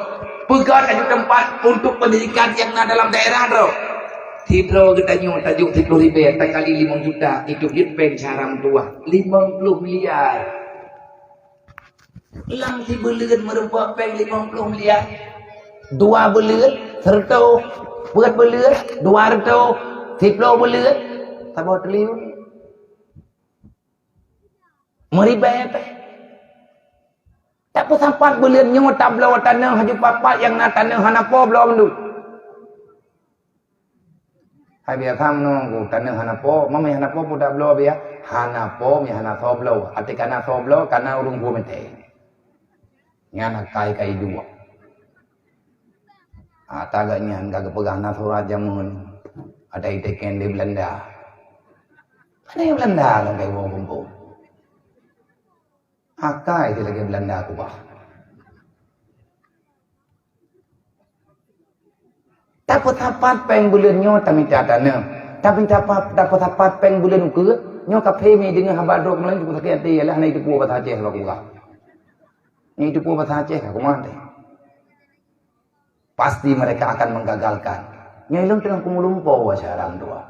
pegat aja tempat untuk pendidikan yang ada dalam daerah dro Tidro kita nyu tajuk 10.000 tak kali 5 juta itu nyempeng caram tua 50 miliar lang si beleun merupa peng 50 miliar 2 beleun serta buat beleun 200 10 beleun sabot triliun meribet tak sampat beleun nyu tablo tanah haju papat yang na tanah hanapo belum dulu hai biar kamu tanah hanapo mama hanapo pun tak belum biar hanapo mi hanapo belum arti kana soblo kana urung gua mente ngana kai dua tagaknya enggak pegang nasurat jamun ada iteken di Belanda ada yang Belanda kan kayak gua kumpul Akai itu lagi Belanda aku bah. Dapat tapat peng bulan nyo tapi catana. Tapi dapat tapat peng bulan ke nyo kafe mi dengan habat dok melang aku sakit hati lah ni itu puas bahasa Aceh aku bah. Ni itu puas bahasa Aceh aku mah deh. Pasti mereka akan menggagalkan. Nyelong tengah kumulumpo wasyarang dua.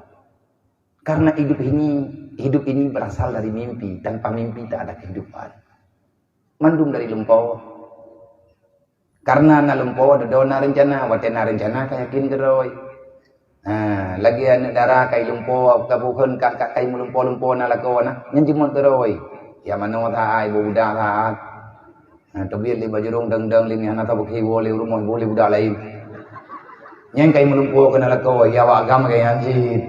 Karena hidup ini berasal dari mimpi. Tanpa mimpi tak ada kehidupan. Mandum dari lumpur karena na lumpur ada dona rencana watena rencana kayakin geroi lagi anak darah kai lumpur kabukan kakak kai lumpur na lakona nyenjimut geroi ya mano tha ai buda tha tobiet li bajurung deng li hana ta bukhi wo li rumoi bo li buda lain nyeng kai lumpur kana lako ya wa agama kai anjit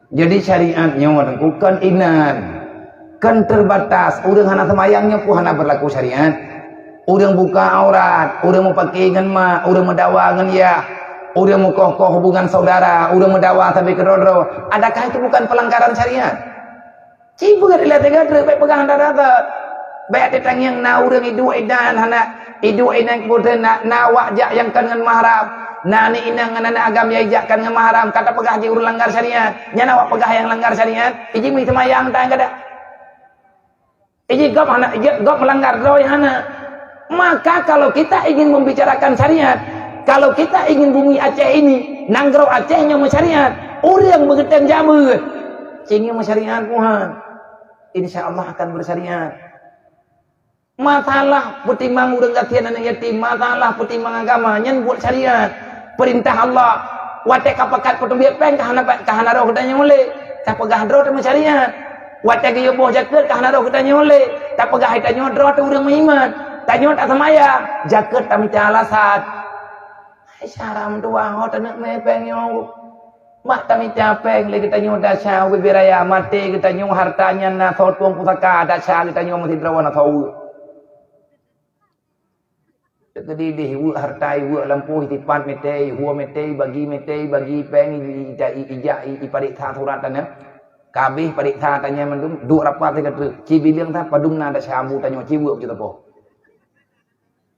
jadi syariatnya bukan inan kan terbatas urang hana semayangnya ku hana berlaku syariat urang buka aurat urang mau pakai ngan mak urang mendawa ngan ya urang mau kokoh hubungan saudara urang mendawa sampai ke rodro adakah itu bukan pelanggaran syariat cipu gak dilihat gadre baik pegang dada baik tetang yang na urang idu edan hana idu edan kemudian na wajak yang kan ngan mahram na ni inang ngan agam ya ijakkan ngan mahram kata pegah ji urang langgar syariat nyana wak pegah yang langgar syariat iji mi semayang tang kada Iji gop melanggar roy hana. Maka kalau kita ingin membicarakan syariat, kalau kita ingin bumi Aceh ini, nanggro Acehnya syariat, orang mengeteng jabut, sehingga syariat Tuhan, insya Allah akan bersyariat. Masalah petimbang urang gatian anak yatim, masalah petimbang agama, nyen buat syariat, perintah Allah, watek kapakat potong biapeng kahana roh katanya mulai, tak pegah roh temen syariat. Watak yo boh jaket kahana roh katanya oleh tak pegah tanya dro tu urang mengiman tanya tak semaya jaket kami alasan ai saram dua ho tanak mepeng yo mak kami capeng le kita nyo dasya we biraya mati kita nyo hartanya na tuang pusaka dasya kita nyo mesti drawana tau jadi di hartai wu lampu hitipan mete huwa mete bagi peng i parik tha surat tanah kabeh padik tha tanya mendum duk rapat kata cibilang tha padung na ada syambu tanya ciwuk kita po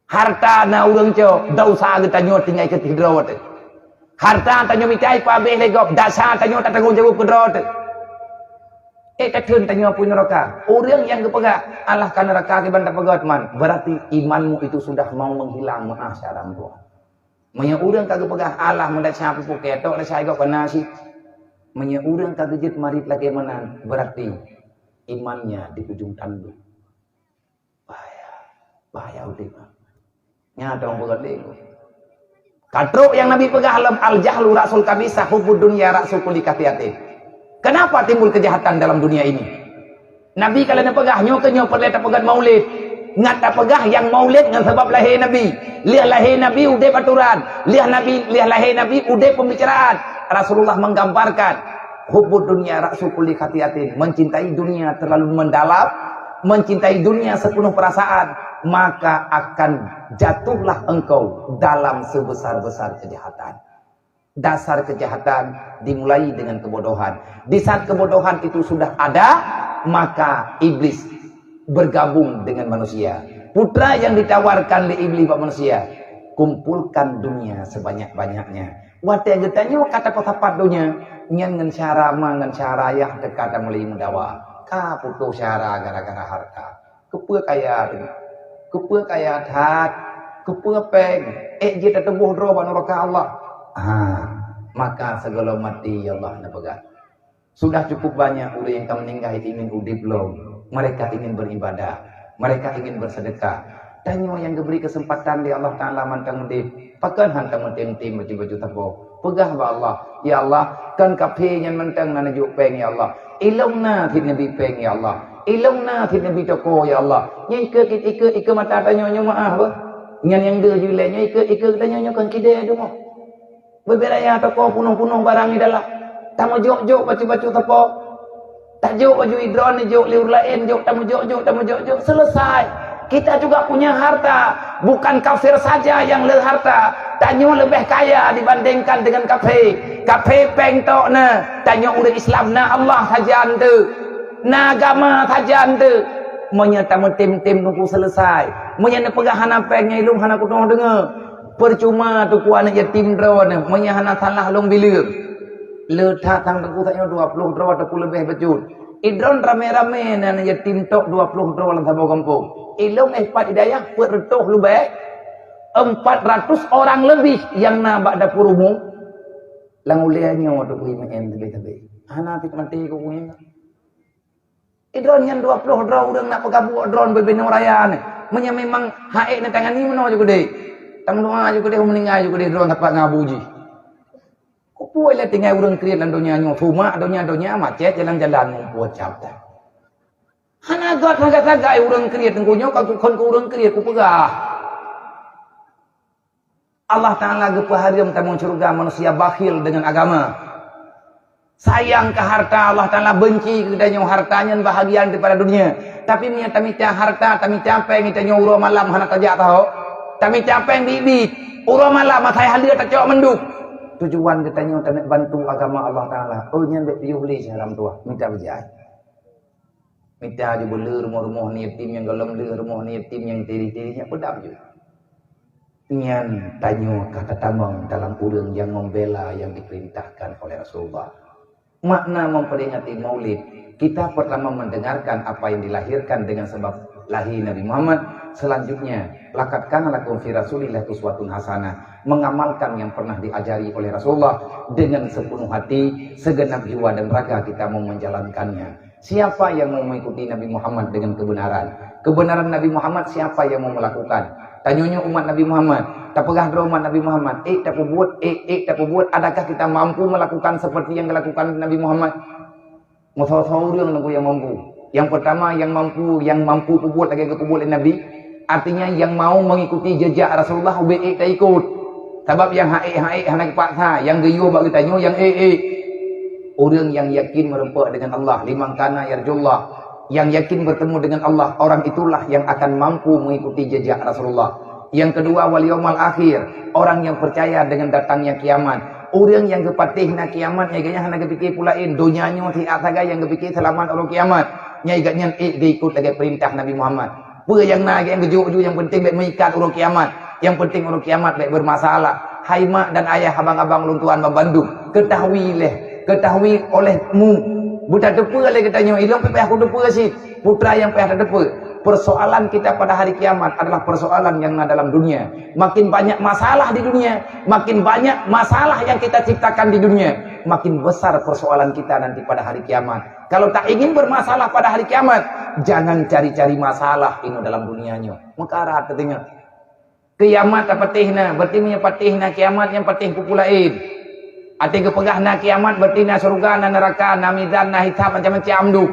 harta na urang co dausa kita nyo tinggal ke hidrawat harta tanya mitai pabeh legop dasa tanya tak tanggung jawab kedrot kathun tanya pun neraka urang yang kepegah Allah kan neraka ke banda pegat man berarti imanmu itu sudah mau menghilang ma'asyaram tu manya urang kagak pegah Allah mendak siapa pu ketok da saya gop nasi menya urang kagejit marit lagi menang berarti imannya di ujung tanduk bahaya udah nyata orang berat deh katruk yang Nabi pegah al jahlu rasul kabisa hubud dunia rasul kulli katiate kenapa timbul kejahatan dalam dunia ini Nabi kalian pegah nyo perleta pegat maulid ngata pegah yang maulid dengan sebab lahir Nabi lihat lahir Nabi udah baturan lihat lahir Nabi udah pembicaraan Rasulullah menggambarkan hubud dunia rasul kulli khatiatin mencintai dunia terlalu mendalam mencintai dunia sepenuh perasaan maka akan jatuhlah engkau dalam sebesar-besar kejahatan. Dasar kejahatan dimulai dengan kebodohan. Di saat kebodohan itu sudah ada, maka iblis bergabung dengan manusia. Putra yang ditawarkan oleh iblis buat manusia, kumpulkan dunia sebanyak-banyaknya. Wate getanyo kata kota padunya, nyen ngen cara mangan cara yah dekat mulai mendawa. Ka putus cara gara-gara harta. Kepua kaya hat, kepua peng, je tetebuh dro ban neraka Allah. Maka segala mati Allah na pegat. Sudah cukup banyak orang yang meninggal ingin udip belum. Mereka ingin beribadah, mereka ingin bersedekah. Tanyo yang diberi kesempatan di Allah Ta'ala mantang udip. Pakan hantang mentim-tim baju-baju tabo. Pegah ba Allah, ya Allah, kan kape yang mentang na najuk peng ya Allah. Ilong na thit nabi peng ya Allah. Ilong na thit nabi toko ya Allah. Nyai ke mata tanyo nyo maaf ba. Nyan yang de jule nyai ke tanyo nyo kan kide du mo. Beberaya toko punung-punung barang ni dalam. Tamu jok-jok baju-baju toko. Tak jok baju idron ni jok liur lain jok tamu jok. Selesai. Kita juga punya harta. Bukan kafir saja yang le harta. Tanyo lebih kaya dibandingkan dengan kafir. Kafir peng tok na. Tanyo udah Islam na Allah saja ante. Na agama saja ante. Menyatamu tim-tim nunggu selesai. Menyana pegahan peng ilung hana kuno dengar. Percuma tu kuana yatim drawan. Menyana salah long bilir. Letak tang teku taknya 20 draw teku lebih becut. Idron rame-rame na yatim tok 20 draw lang sabo kampung. Ilung pat hidayah pertuh lebih 400 orang lebih yang nabak dapur umum languliannya waktu ku imen lebih hana tik mati ku kuing idron yang 20 draw urang nak pegabu drone bebeno raya ni menya memang haek na tangan ni meno juga deh tang doa juga deh meninggal juga deh drone tapak ngabuji ku puai le tinggal urang kriat dan dunia nyo fuma dunia macet jalan-jalan membuat capta hana gat sagak-sagak urang kriat ngkunyo kalau kon ku urang kriat ku pegah Allah Ta'ala gepahariam tamu surga manusia bakhil dengan agama. Sayang ke harta, Allah Ta'ala benci kedanyo hartanya bahagian daripada dunia. Tapi punya tamita harta, tamita peng itanyo uro malam hana tajak tahu. Tamita peng bibit, uro malam matai halia tak cok menduk. Tujuan ketanyo tanak bantu agama Allah Ta'ala. Oh nyan bet piuh li salam tua, minta berjaya. Minta aja boleh rumah-rumah ni tim yang galam le rumah ni tim yang tiri-tirinya pedam juga. Nyan tanyo kata tamang dalam urang yang membela yang diperintahkan oleh Rasulullah. Makna memperingati maulid, kita pertama mendengarkan apa yang dilahirkan dengan sebab lahir Nabi Muhammad. Selanjutnya, lakatkan lakum fi Rasulillah uswatun hasanah, mengamalkan yang pernah diajari oleh Rasulullah dengan sepenuh hati, segenap jiwa dan raga kita mau menjalankannya. Siapa yang mau mengikuti Nabi Muhammad dengan kebenaran? Kebenaran Nabi Muhammad siapa yang mau melakukan? Tanyanya umat Nabi Muhammad, tak pegah umat Nabi Muhammad, tak buat, adakah kita mampu melakukan seperti yang dilakukan Nabi Muhammad? Musaw-saw yang mampu. Yang pertama yang mampu buat lagi kebuat Nabi, artinya yang mau mengikuti jejak Rasulullah tak ikut. Sebab yang haik anak paksa, yang geyo bagi tanyo yang orang yang yakin merempak dengan Allah, limang kana yarjullah. Yang yakin bertemu dengan Allah, orang itulah yang akan mampu mengikuti jejak Rasulullah. Yang kedua, wal yaumil akhir, orang yang percaya dengan datangnya kiamat. Orang yang kepatihna kiamat, nyaganya hana kepikir pulain dunianya ti ataga yang kepikir selamat orang kiamat. Nyaganya diikut lagi perintah Nabi Muhammad. Apa yang nak yang keju yang penting baik mengikat orang kiamat. Yang penting orang kiamat baik bermasalah. Hai mak dan ayah abang-abang luntuan Bandung, ketahui olehmu. Budak depa lagi katanya, ilang payah aku depa sih. Putra yang payah depa. Persoalan kita pada hari kiamat adalah persoalan yang ada dalam dunia. Makin banyak masalah di dunia, makin banyak masalah yang kita ciptakan di dunia, makin besar persoalan kita nanti pada hari kiamat. Kalau tak ingin bermasalah pada hari kiamat, jangan cari-cari masalah ini dalam dunianya. Mekarat katanya. Kiamat apa patihna, berarti punya patihna kiamat yang patih kupulain. Ati kepegah na kiamat berarti na surga na neraka na mizan na hisab macam-macam du.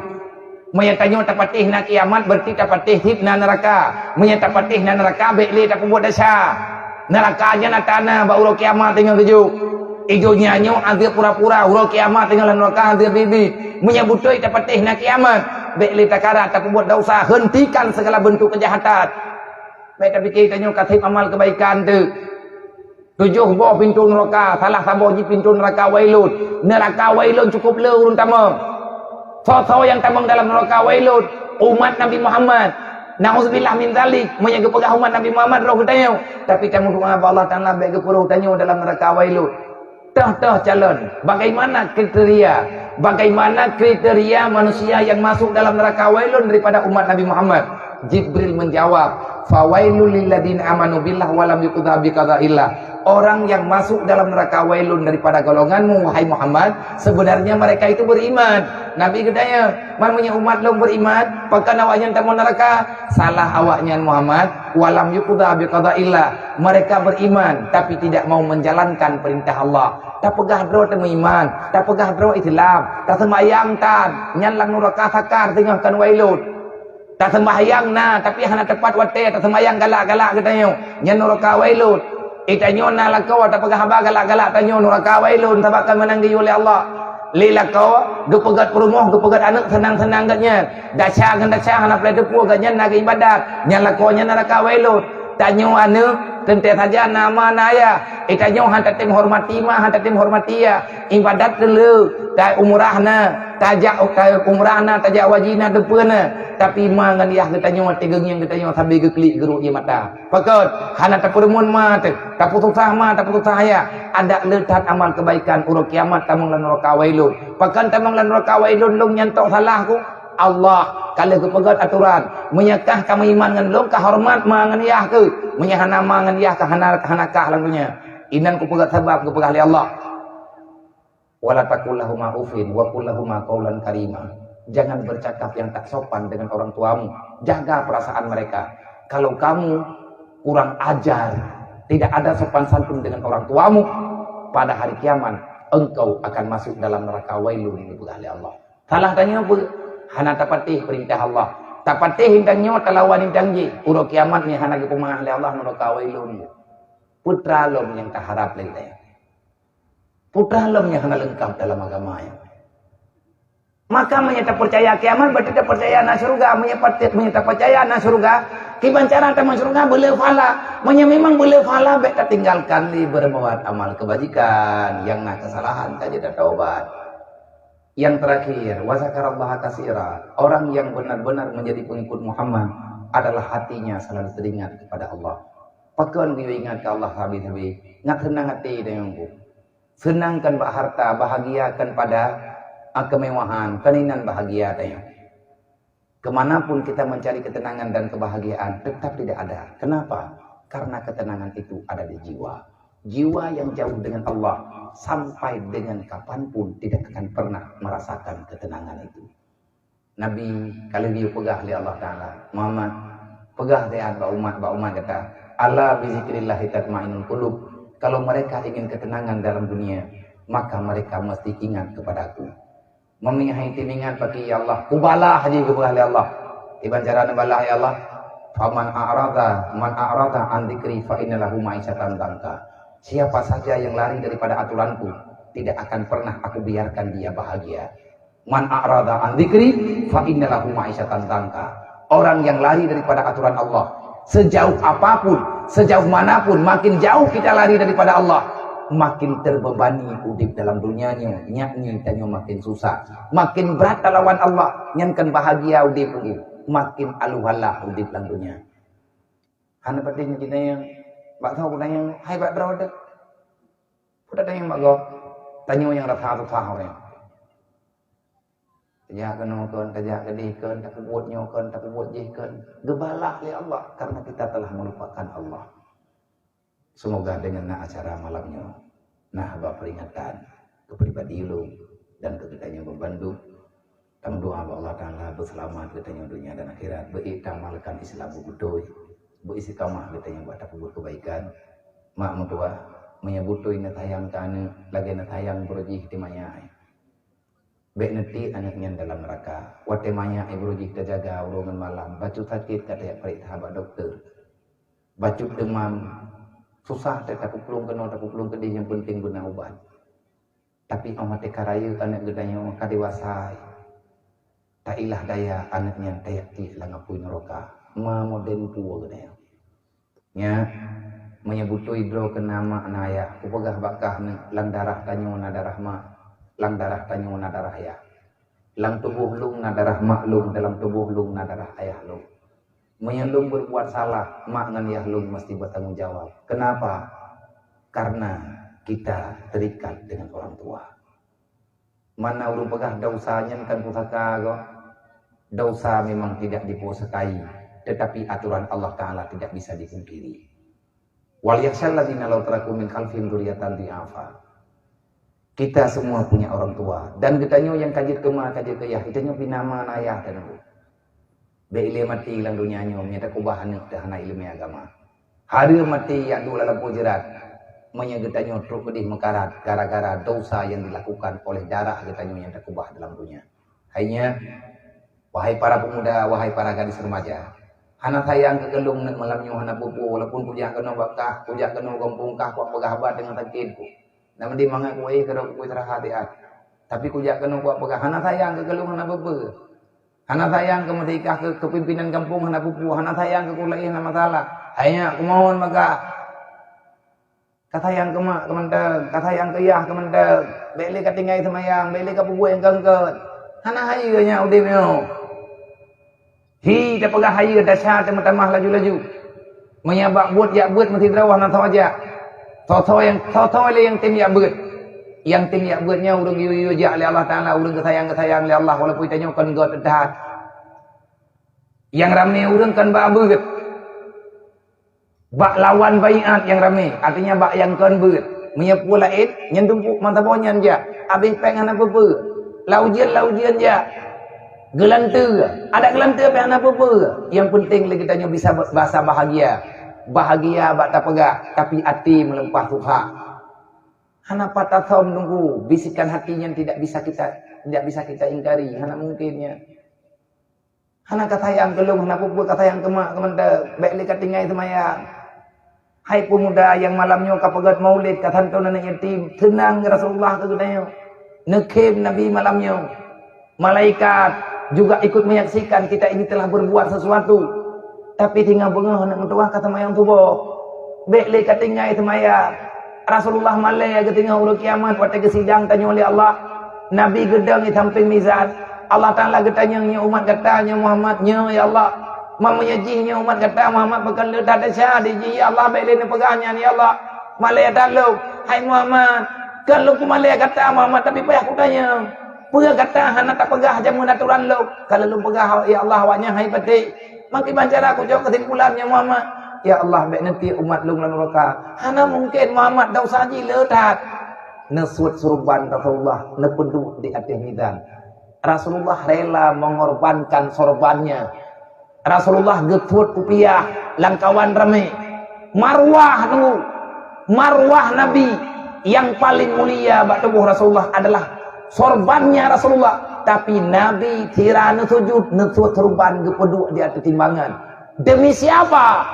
Menyatanya tak patih na kiamat berarti tak patih hib na neraka. Menyata patih na neraka bekli tak buat dasar. Nerakanya na tanah ba urang kiamat tinggal keju. Ijonya nyo agak pura-pura urang kiamat tinggal neraka agak bibi. Menyebutoi tak patih na kiamat bekli tak kara tak buat dosa. Hentikan segala bentuk kejahatan. Baik tapi kita nyo kasih amal kebaikan tu. 7 buah pintu neraka, salah satu pintu neraka wailun. Neraka wailun cukup urun tama. So yang tamang dalam neraka wailun umat Nabi Muhammad. Nauzubillah min zalik, menjaga pegah umat Nabi Muhammad roh kita. Tapi tamu doa Allah Taala baik kepuruh tanyo dalam neraka wailun. Tah calon. Bagaimana kriteria manusia yang masuk dalam neraka wailun daripada umat Nabi Muhammad? Jibril menjawab, fawailul lil ladina amanu billah wa lam yuqda bi qada'illah. Orang yang masuk dalam neraka wailun daripada golonganmu wahai Muhammad, sebenarnya mereka itu beriman. Nabi katanya, "Mamanya umat lo beriman, pakan awaknya tamu neraka." Salah awaknya Muhammad, wa lam yuqda bi qada'illah. Mereka beriman tapi tidak mau menjalankan perintah Allah. Tak pegah dro temu iman, tak pegah dro Islam, tak sembahyang tan, nyalang neraka sakar tengahkan wailun. Tak sembahyang tapi hana tepat wate, tak sembahyang galak-galak katanya. Nyan neraka wailun. Itanyo na lakau tak pegah haba galak-galak tanyo neraka wailun tabakan menanggi oleh Allah. Lila kau du pegat perumuh, du pegat anak senang-senang katnya. Dasar hana play depu katnya nak ibadat. Nyan lakau nya neraka wailun. Tanyo anak tentu saja nama naya. Itanyo han tatim hormati mah, han tatim hormati ya. Ibadat dulu, tai umrahna, tajak umrahna, tajak wajina depeuna. Tapi mangan yah getanyo tegeng yang getanyo sambil geklik geruk dia mata. Pakot hana tapermun mah teh, tak putus mah, tak putus ya. Ada letak amal kebaikan urut kiamat tamang lan neraka wailun. Pakan tamang lan neraka wailun long nyantok salahku. Allah kalau kepegat aturan menyakah kami iman ngan long kahormat mangan yah ke menyahana mangan yah ka hanakah lagunya inan ku pegat sebab ku pegat Allah wala taqullahuma ufin wa qullahuma qaulan karima. Jangan bercakap yang tak sopan dengan orang tuamu, jaga perasaan mereka. Kalau kamu kurang ajar, tidak ada sopan santun dengan orang tuamu, pada hari kiamat engkau akan masuk dalam neraka wailun di pegat Allah. Salah tanya apa? Hana tapatih perintah Allah. Tapatih hindangnya talawan hindangji. Uro kiamat ni hana gipumah oleh Allah neraka wailun. Putra lom yang tak harap leleh. Putra lom yang hana lengkap dalam agama ya. Maka menyata percaya kiamat berarti tak percaya na surga. Menyata percaya na surga. Kibancaran taman surga boleh fala. Memang boleh fala baik tak tinggalkan li berbuat amal kebajikan. Yang nak kesalahan tak jadi taubat. Yang terakhir, wazakarallaha katsira. Orang yang benar-benar menjadi pengikut Muhammad adalah hatinya selalu teringat kepada Allah. Pakan dia ingat ke Allah habis-habis. Ngat senang hati dengan bu. Senangkan bak harta, bahagiakan pada kemewahan, keninan bahagia tanya. Kemanapun kita mencari ketenangan dan kebahagiaan tetap tidak ada. Kenapa? Karena ketenangan itu ada di jiwa. Jiwa yang jauh dengan Allah sampai dengan kapanpun tidak akan pernah merasakan ketenangan itu. Nabi kalau dia pegah oleh Allah Ta'ala, Muhammad pegah dia ba umat kata, ala bizikrillah tatma'innul qulub. Kalau mereka ingin ketenangan dalam dunia, maka mereka mesti ingat kepadaku. Memihai tiningan bagi ya Allah, kubalah haji pegah oleh Allah. Iban cara nabalah ya Allah, faman a'rada an dzikri fa innalahu ma'isyatan dangka. Siapa saja yang lari daripada aturanku, tidak akan pernah aku biarkan dia bahagia. Man a'rada an dzikri fa innalahu ma'isyatan dangka. Orang yang lari daripada aturan Allah, sejauh apapun, sejauh manapun, makin jauh kita lari daripada Allah, makin terbebani udip dalam dunianya, nyakni tanyo makin susah. Makin berat lawan Allah, nyankan bahagia udip, makin aluhalah udip dalam dunia. Hana penting kita yang bak tahu kuna yang hai bak draw dek. Pudak yang bak go. Tanyo yang rasa susah orang. Tajak kenokon, tajak kedihkeun, tak buat nyokeun, tak buat jihkeun. Gebalah oleh Allah karena kita telah melupakan Allah. Semoga dengan acara malamnya bak peringatan ke pribadi lu dan ke kita yang membantu. Kami doa Allah Ta'ala berselamat kita dunia dan akhirat, beriktamalkan Islam bebudoy. Beristiqamah kita yang buat buat kebaikan. Mak mutua menyebutui natayang tane lagi natayang berujih timanya. Baik nanti anaknya dalam neraka. Watemanya berujih terjaga urungan malam. Baju sakit kata perik sahabat dokter. Baju demam susah tak pulang kena tak pulang kedih yang penting guna ubat. Tapi amat karaya anak gedanya kadewasa. Tak ilah daya anaknya tayak ti langapui neraka. Ma moden tua gede. nya menyebutu hidro ke nama anaya upagah bakah lang darah tanyo na darah ma lang darah tanyo na darah ya lang tubuh lung na darah mak lung dalam tubuh lung na darah ayah lung. Menyelung berbuat salah mak ngan yah lung mesti bertanggung jawab. Kenapa? Karena kita terikat dengan orang tua. Mana urung pegah dosanya kan pusaka kok. Dosa memang tidak diposakai, tetapi aturan Allah Ta'ala tidak bisa dipungkiri. Wal yakhshal ladzina law taraku min khalfihim dzurriyyatan dhi'afa. Kita semua punya orang tua dan getanyo yang kajit kema kajit kayah getanyo pinama ayah dan bu. Be ile mati lang dunia nyo nyata kubahan dah hana ilmu agama. Hari mati yak dula lampu jerat. Menya getanyo truk pedih mekarat gara-gara dosa yang dilakukan oleh darah getanyo yang terkubah dalam dunia. Hanya wahai para pemuda, wahai para gadis remaja, hana sayang kegelung nak malamnyo hana pupu walaupun kujak kena bakah, kujak kena gompungkah kuat begahabat dengan takidku. Nama di mangat kuih kerana kuih terah hati-hati. Tapi kujak kena kuat begah, hana sayang kegelung hana pupu. Hana sayang ke mereka ke kepimpinan kampung hana pupu, hana sayang ke kulai hana masalah. Hanya kumohon maka kata yang kemak kemendak, kata yang keyah kemendak, beli ketinggai semayang, beli kepupu yang kengket. Hana hayanya udimnya. Hi dah pegah haya dahsyat tamah laju-laju. Menyabak buat yak buat mesti terawah nak tahu aja. Tahu yang tim yak buat. Yang tim yak buatnya urang yu ja oleh Allah Taala, urang kesayang oleh Allah walaupun tanya kan god dah. Yang ramai urang kan ba beut. Bak lawan baiat yang ramai, artinya bak yang kan beut. Menyapu lain nyentumpuk mata bonyan ja. Abis pengen apa-apa. Laujian ja. Gelanter, ada gelanter apa yang apa-apa. Yang penting lagi tanya bisa bahasa bahagia. Bahagia bak tak pegak, tapi hati melempah Tuhan. Hana patah thom nunggu bisikan hatinya tidak bisa kita ingkari. Hana mungkinnya. Hana kata yang gelung, hana apa-apa kata yang kemak kemendak, baik li katingai semayang. Hai pemuda yang malamnya kapagat maulid kata hantu nenek yatim, tenang Rasulullah ke gedanya. Nekim Nabi malamnya. Malaikat juga ikut menyaksikan kita ini telah berbuat sesuatu. Tapi tinggal bengah nak mentuah kata mayang tubuh. Bekle katingnya itu maya. Rasulullah malai ketinggal ulu kiamat waktu kesidang tanya oleh Allah. Nabi gedang di samping mizan. Allah Ta'ala ketanya umat katanya Muhammadnya ya Allah. Mamanya jihnya umat kata Muhammad bakal letak dasar di jih ya Allah bekle ni pegahnya ni Allah. Malai dalu. Hai Muhammad. Kalau ku malai kata Muhammad tapi payah aku tanya. Pegah kata hana tak pegah jamun aturan lu. Kalau lu pegah ya Allah awaknya hai pati. Makin bancara aku jawab kesimpulannya Muhammad. Ya Allah baik nanti umat lu lan neraka. Hana mungkin Muhammad dosa ji ledat. Nesut surban Rasulullah nepedu di atas mizan. Rasulullah rela mengorbankan sorbannya. Rasulullah getut kupiah langkawan rame. Marwah tunggu. Marwah Nabi yang paling mulia bak tubuh Rasulullah adalah sorbannya Rasulullah. Tapi Nabi tirana sujud nesut serban gepeduk di atas timbangan. Demi siapa?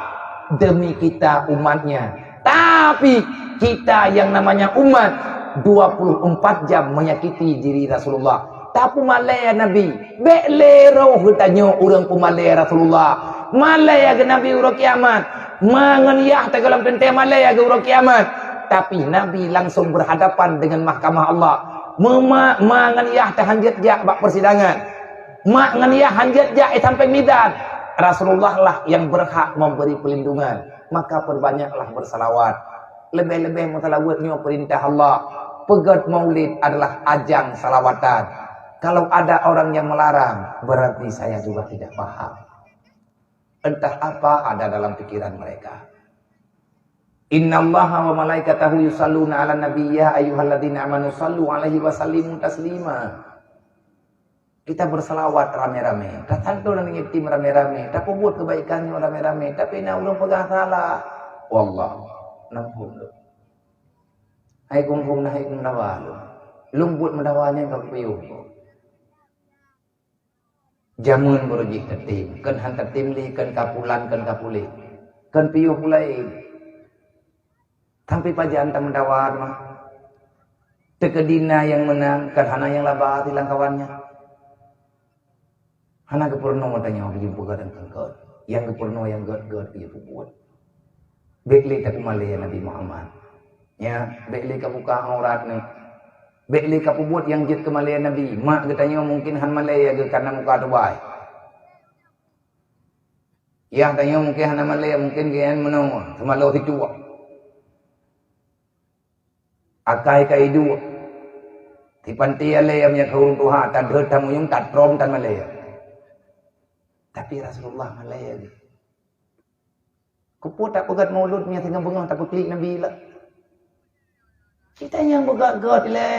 Demi kita umatnya. Tapi kita yang namanya umat 24 jam menyakiti diri Rasulullah. Tapi malaya Nabi beklero tanya orang pemalaya Rasulullah. Malaya ke Nabi urang kiamat. Mengeniyah dalam tentang malaya ke urang kiamat. Tapi Nabi langsung berhadapan dengan mahkamah Allah. Mengeniyah hanjat jak bak persidangan. Mengeniyah hanjat jak sampai midan. Rasulullah lah yang berhak memberi perlindungan. Maka perbanyaklah bersalawat. Lebih-lebih mensalawatnya perintah Allah. Pegat maulid adalah ajang salawatan. Kalau ada orang yang melarang, berarti saya juga tidak paham. Entah apa ada dalam pikiran mereka. Innallaha wa malaikatahu yusalluna 'alan nabiyya ayyuhalladzina amanu sallu 'alaihi wa sallimu taslima. Kita berselawat rame-rame. Datang tu dengan tim rame-rame. Tapi buat kebaikannya rame-rame. Tapi nak ulun pegang salah. Wallah. Nampun lu. Hai kumkum na hai kum dawa lu. Lumbut mendawanya kau piyuh. Jamun berujik tetim. Kan hantar timli, kan kapulan, kan kapuli. Kan piyuh pulai. Sampai pajan tak mendawar mah. Tekedina yang menang. Kan hana yang labah hilang kawannya. Hana kepurno matanya berjumpa dan kengkot. Yang kepurno yang god dia buat. Bekli tak malaya Nabi Muhammad. Ya, bekli ka buka aurat ni. Bekli ka buat yang jit ke malaya Nabi. Mak katanya mungkin han malaya ke karena muka tu baik. Ya, tanya mungkin han malaya mungkin kian menang sama lo itu. Akai kai dua. Ti panti ale yang kaurun Tuhan tan dher tamu yung tat prom tan malaya. Tapi Rasulullah malaya ni. Kuput tak pegat mauludnya tengah bengah tak klik Nabi lah. Kita yang begat-gat le.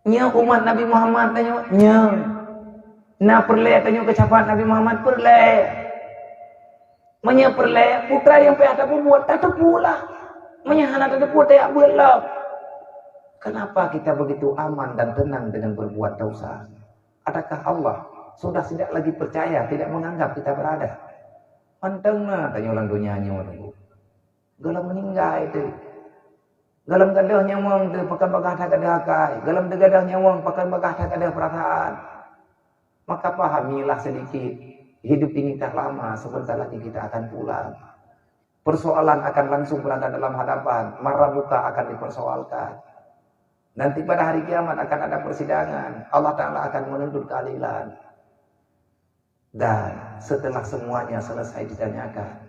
Nya umat Nabi Muhammad tanya, nya. Na perle tanya kecapat Nabi Muhammad perle. Menya perle putra yang pe ada buat tak pula. Menya hana tak buat tak belak. Kenapa kita begitu aman dan tenang dengan berbuat dosa? Adakah Allah sudah tidak lagi percaya, tidak menganggap kita berada? Pantang na tanya orang dunia nyawa tu. Galam meninggal itu. Galam gadah nyawang tu pakai bagah tak ada akai. Galam degadah nyawang pakai bagah tak ada perasaan. Maka pahamilah sedikit. Hidup ini tak lama, sebentar lagi kita akan pulang. Persoalan akan langsung berada dalam hadapan. Marah buka akan dipersoalkan. Nanti pada hari kiamat akan ada persidangan. Allah Ta'ala akan menuntut keadilan. Dan setelah semuanya selesai ditanyakan,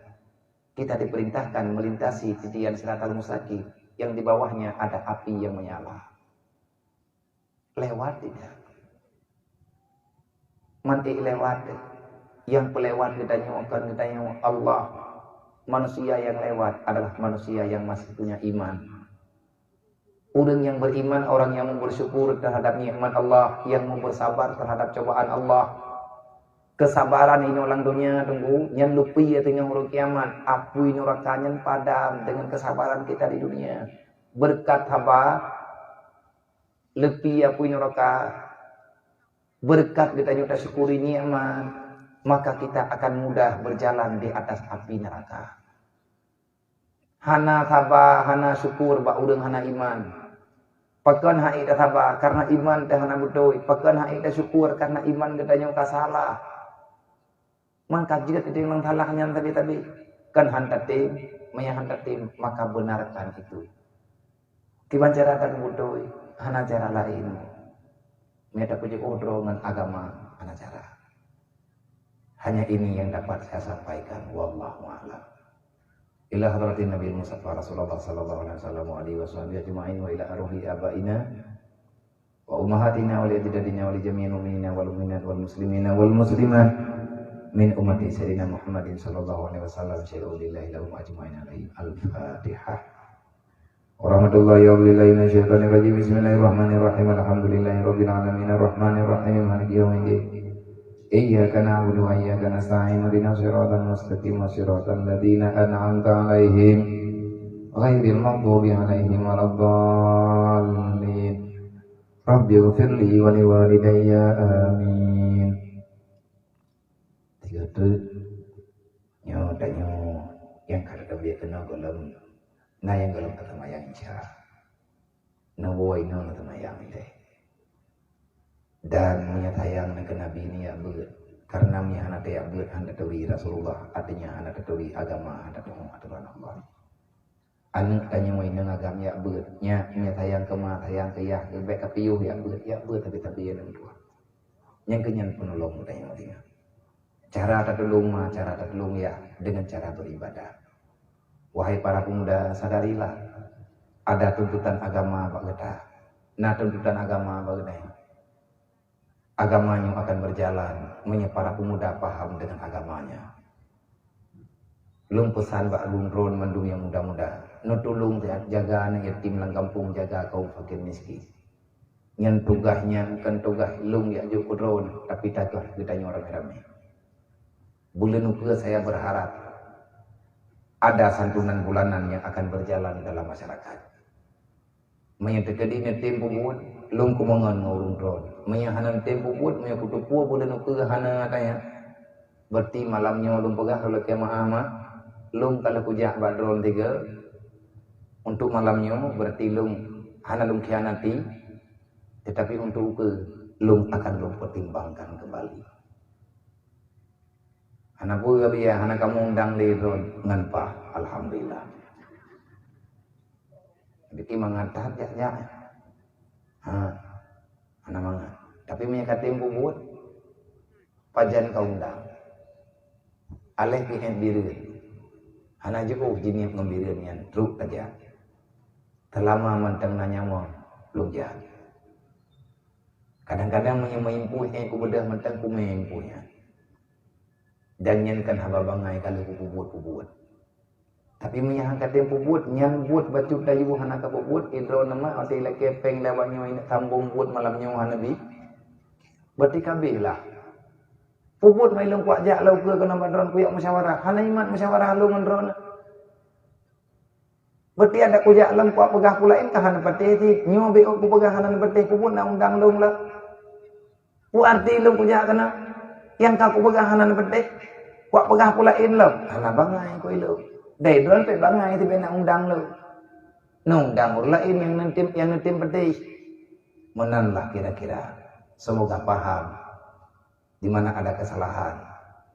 kita diperintahkan melintasi titian Siratal Mustaqim yang di bawahnya ada api yang menyala. Lewat tidak? Mati lewat. Yang pelewat kita nyawakan Allah. Manusia yang lewat adalah manusia yang masih punya iman. Orang yang beriman, orang yang mau bersyukur terhadap nikmat Allah, yang mau bersabar terhadap cobaan Allah. Kesabaran ini orang dunia tunggu yang lupi ya tengah huruf kiamat api nerakanya padam dengan kesabaran kita di dunia berkat haba lepi api neraka berkat kita nyata syukuri nikmat maka kita akan mudah berjalan di atas api neraka. Hana haba hana syukur ba urang hana iman pakan hai dah haba karena iman teh hana betul pakan hai dah syukur karena iman kita nyata salah. Maka jika tidak memang salahnya tadi kan hantar tim, maya hantar tim maka benarkan itu. Tiban cara tak butuh, hana cara lain. Mereka punya dengan agama, hana cara. Hanya ini yang dapat saya sampaikan. Wallahu a'lam. Ila hadratin Nabi Mustafa Rasulullah sallallahu alaihi wasallam ajma'in wa ila arwahi abaina wa ummahatina wa li ajdadina wa li jami'il mu'minina wal mu'minat wal muslimina wal muslimat min ummati sayyidina Muhammadin sallallahu alaihi wasallam syai'u lillahi lahum ajma'in alaihi al-fatihah wa rahmatullahi wa billahi minasyaitonir rajim bismillahirrahmanirrahim alhamdulillahi rabbil alamin arrahmanir rahim maliki yaumiddin iyyaka na'budu wa iyyaka nasta'in ihdinas siratal mustaqim siratal ladzina an'amta 'alaihim ghairil maghdubi 'alaihim waladdallin rabbighfirli wa liwalidayya amin. Itu nyo danyo yang kada biya kena golem na yang golem kata mayang isya na boy no kata mayang ite dan niat hayang na nabi ni ya beut karena mi anak ya beut anda tawi Rasulullah artinya anak tawi agama anda tahu aturan Allah anu tanya mo inang agama ya beut nya niat hayang kema hayang kayah lebih kapiuh ya beut tapi ya nang tua yang kenyan penolong tanya mo tinggal. Cara tertolong ya dengan cara beribadah. Wahai para pemuda, sadarilah ada tuntutan agama Pak Geta. Nah tuntutan agama Pak Geta. Agamanya akan berjalan, para pemuda paham dengan agamanya. Lung pesan Pak Lung Ron mendung yang muda-muda. Nutulung jaga anak yatim lang kampung jaga kaum fakir miskin. Yang tugasnya bukan tugas lung ya jukut Ron, tapi tugas kita orang ramai. Bulan ukur saya berharap ada santunan bulanan yang akan berjalan dalam masyarakat. Menyedekadi tempo buat lung kumangan ngurung ron. Menyahanan tempo buat menyekutupu bulan ukur hana tanya. Berarti malamnya lung pegah kalau kiamah ama lung kalau kujak badron 3 untuk malamnya berarti lung hana lung khianati tetapi untuk ukur lung akan lung pertimbangkan kembali. Anak pun biar anak kamu undang liron ngan pa, alhamdulillah. Bikin mangat ya. Anak mangat. Tapi punya katim buat pajan kau undang. Aleh pihen bireun. Anak juga jenis ngambireun yan truk aja. Terlama manteng nanya mau belum jahat. Kadang-kadang main punya ku bedah manteng ku main punya. Dan nyankan haba bangai kalau ku buat. Tapi menyangka dia buat nyan buat batu dayu hana ka buat idro nama ate la kepeng lawanyo ini sambung buat malamnya hanabi. Berarti kabeh lah. Puput mai long kuat jak lau ke kana bandron kuyak musyawarah. Hana iman musyawarah lu ngendron. Berarti ada kujak lam kuat pegah pulain ka hana patih ti nyo be ku pegah hana patih puput na undang long lah. Ku arti long kujak kana yang ka ku pegah hana patih. Kuat pegah pulain lah. Hana bangai ku ilu. Dai dron pe bangai ti bena undang lo. Undang lain yang nentim patih. Menan lah kira-kira. Semoga paham di mana ada kesalahan.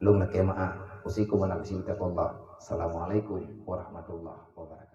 Lu maaf. Usikum wa nafsi Allah. Assalamualaikum warahmatullahi wabarakatuh.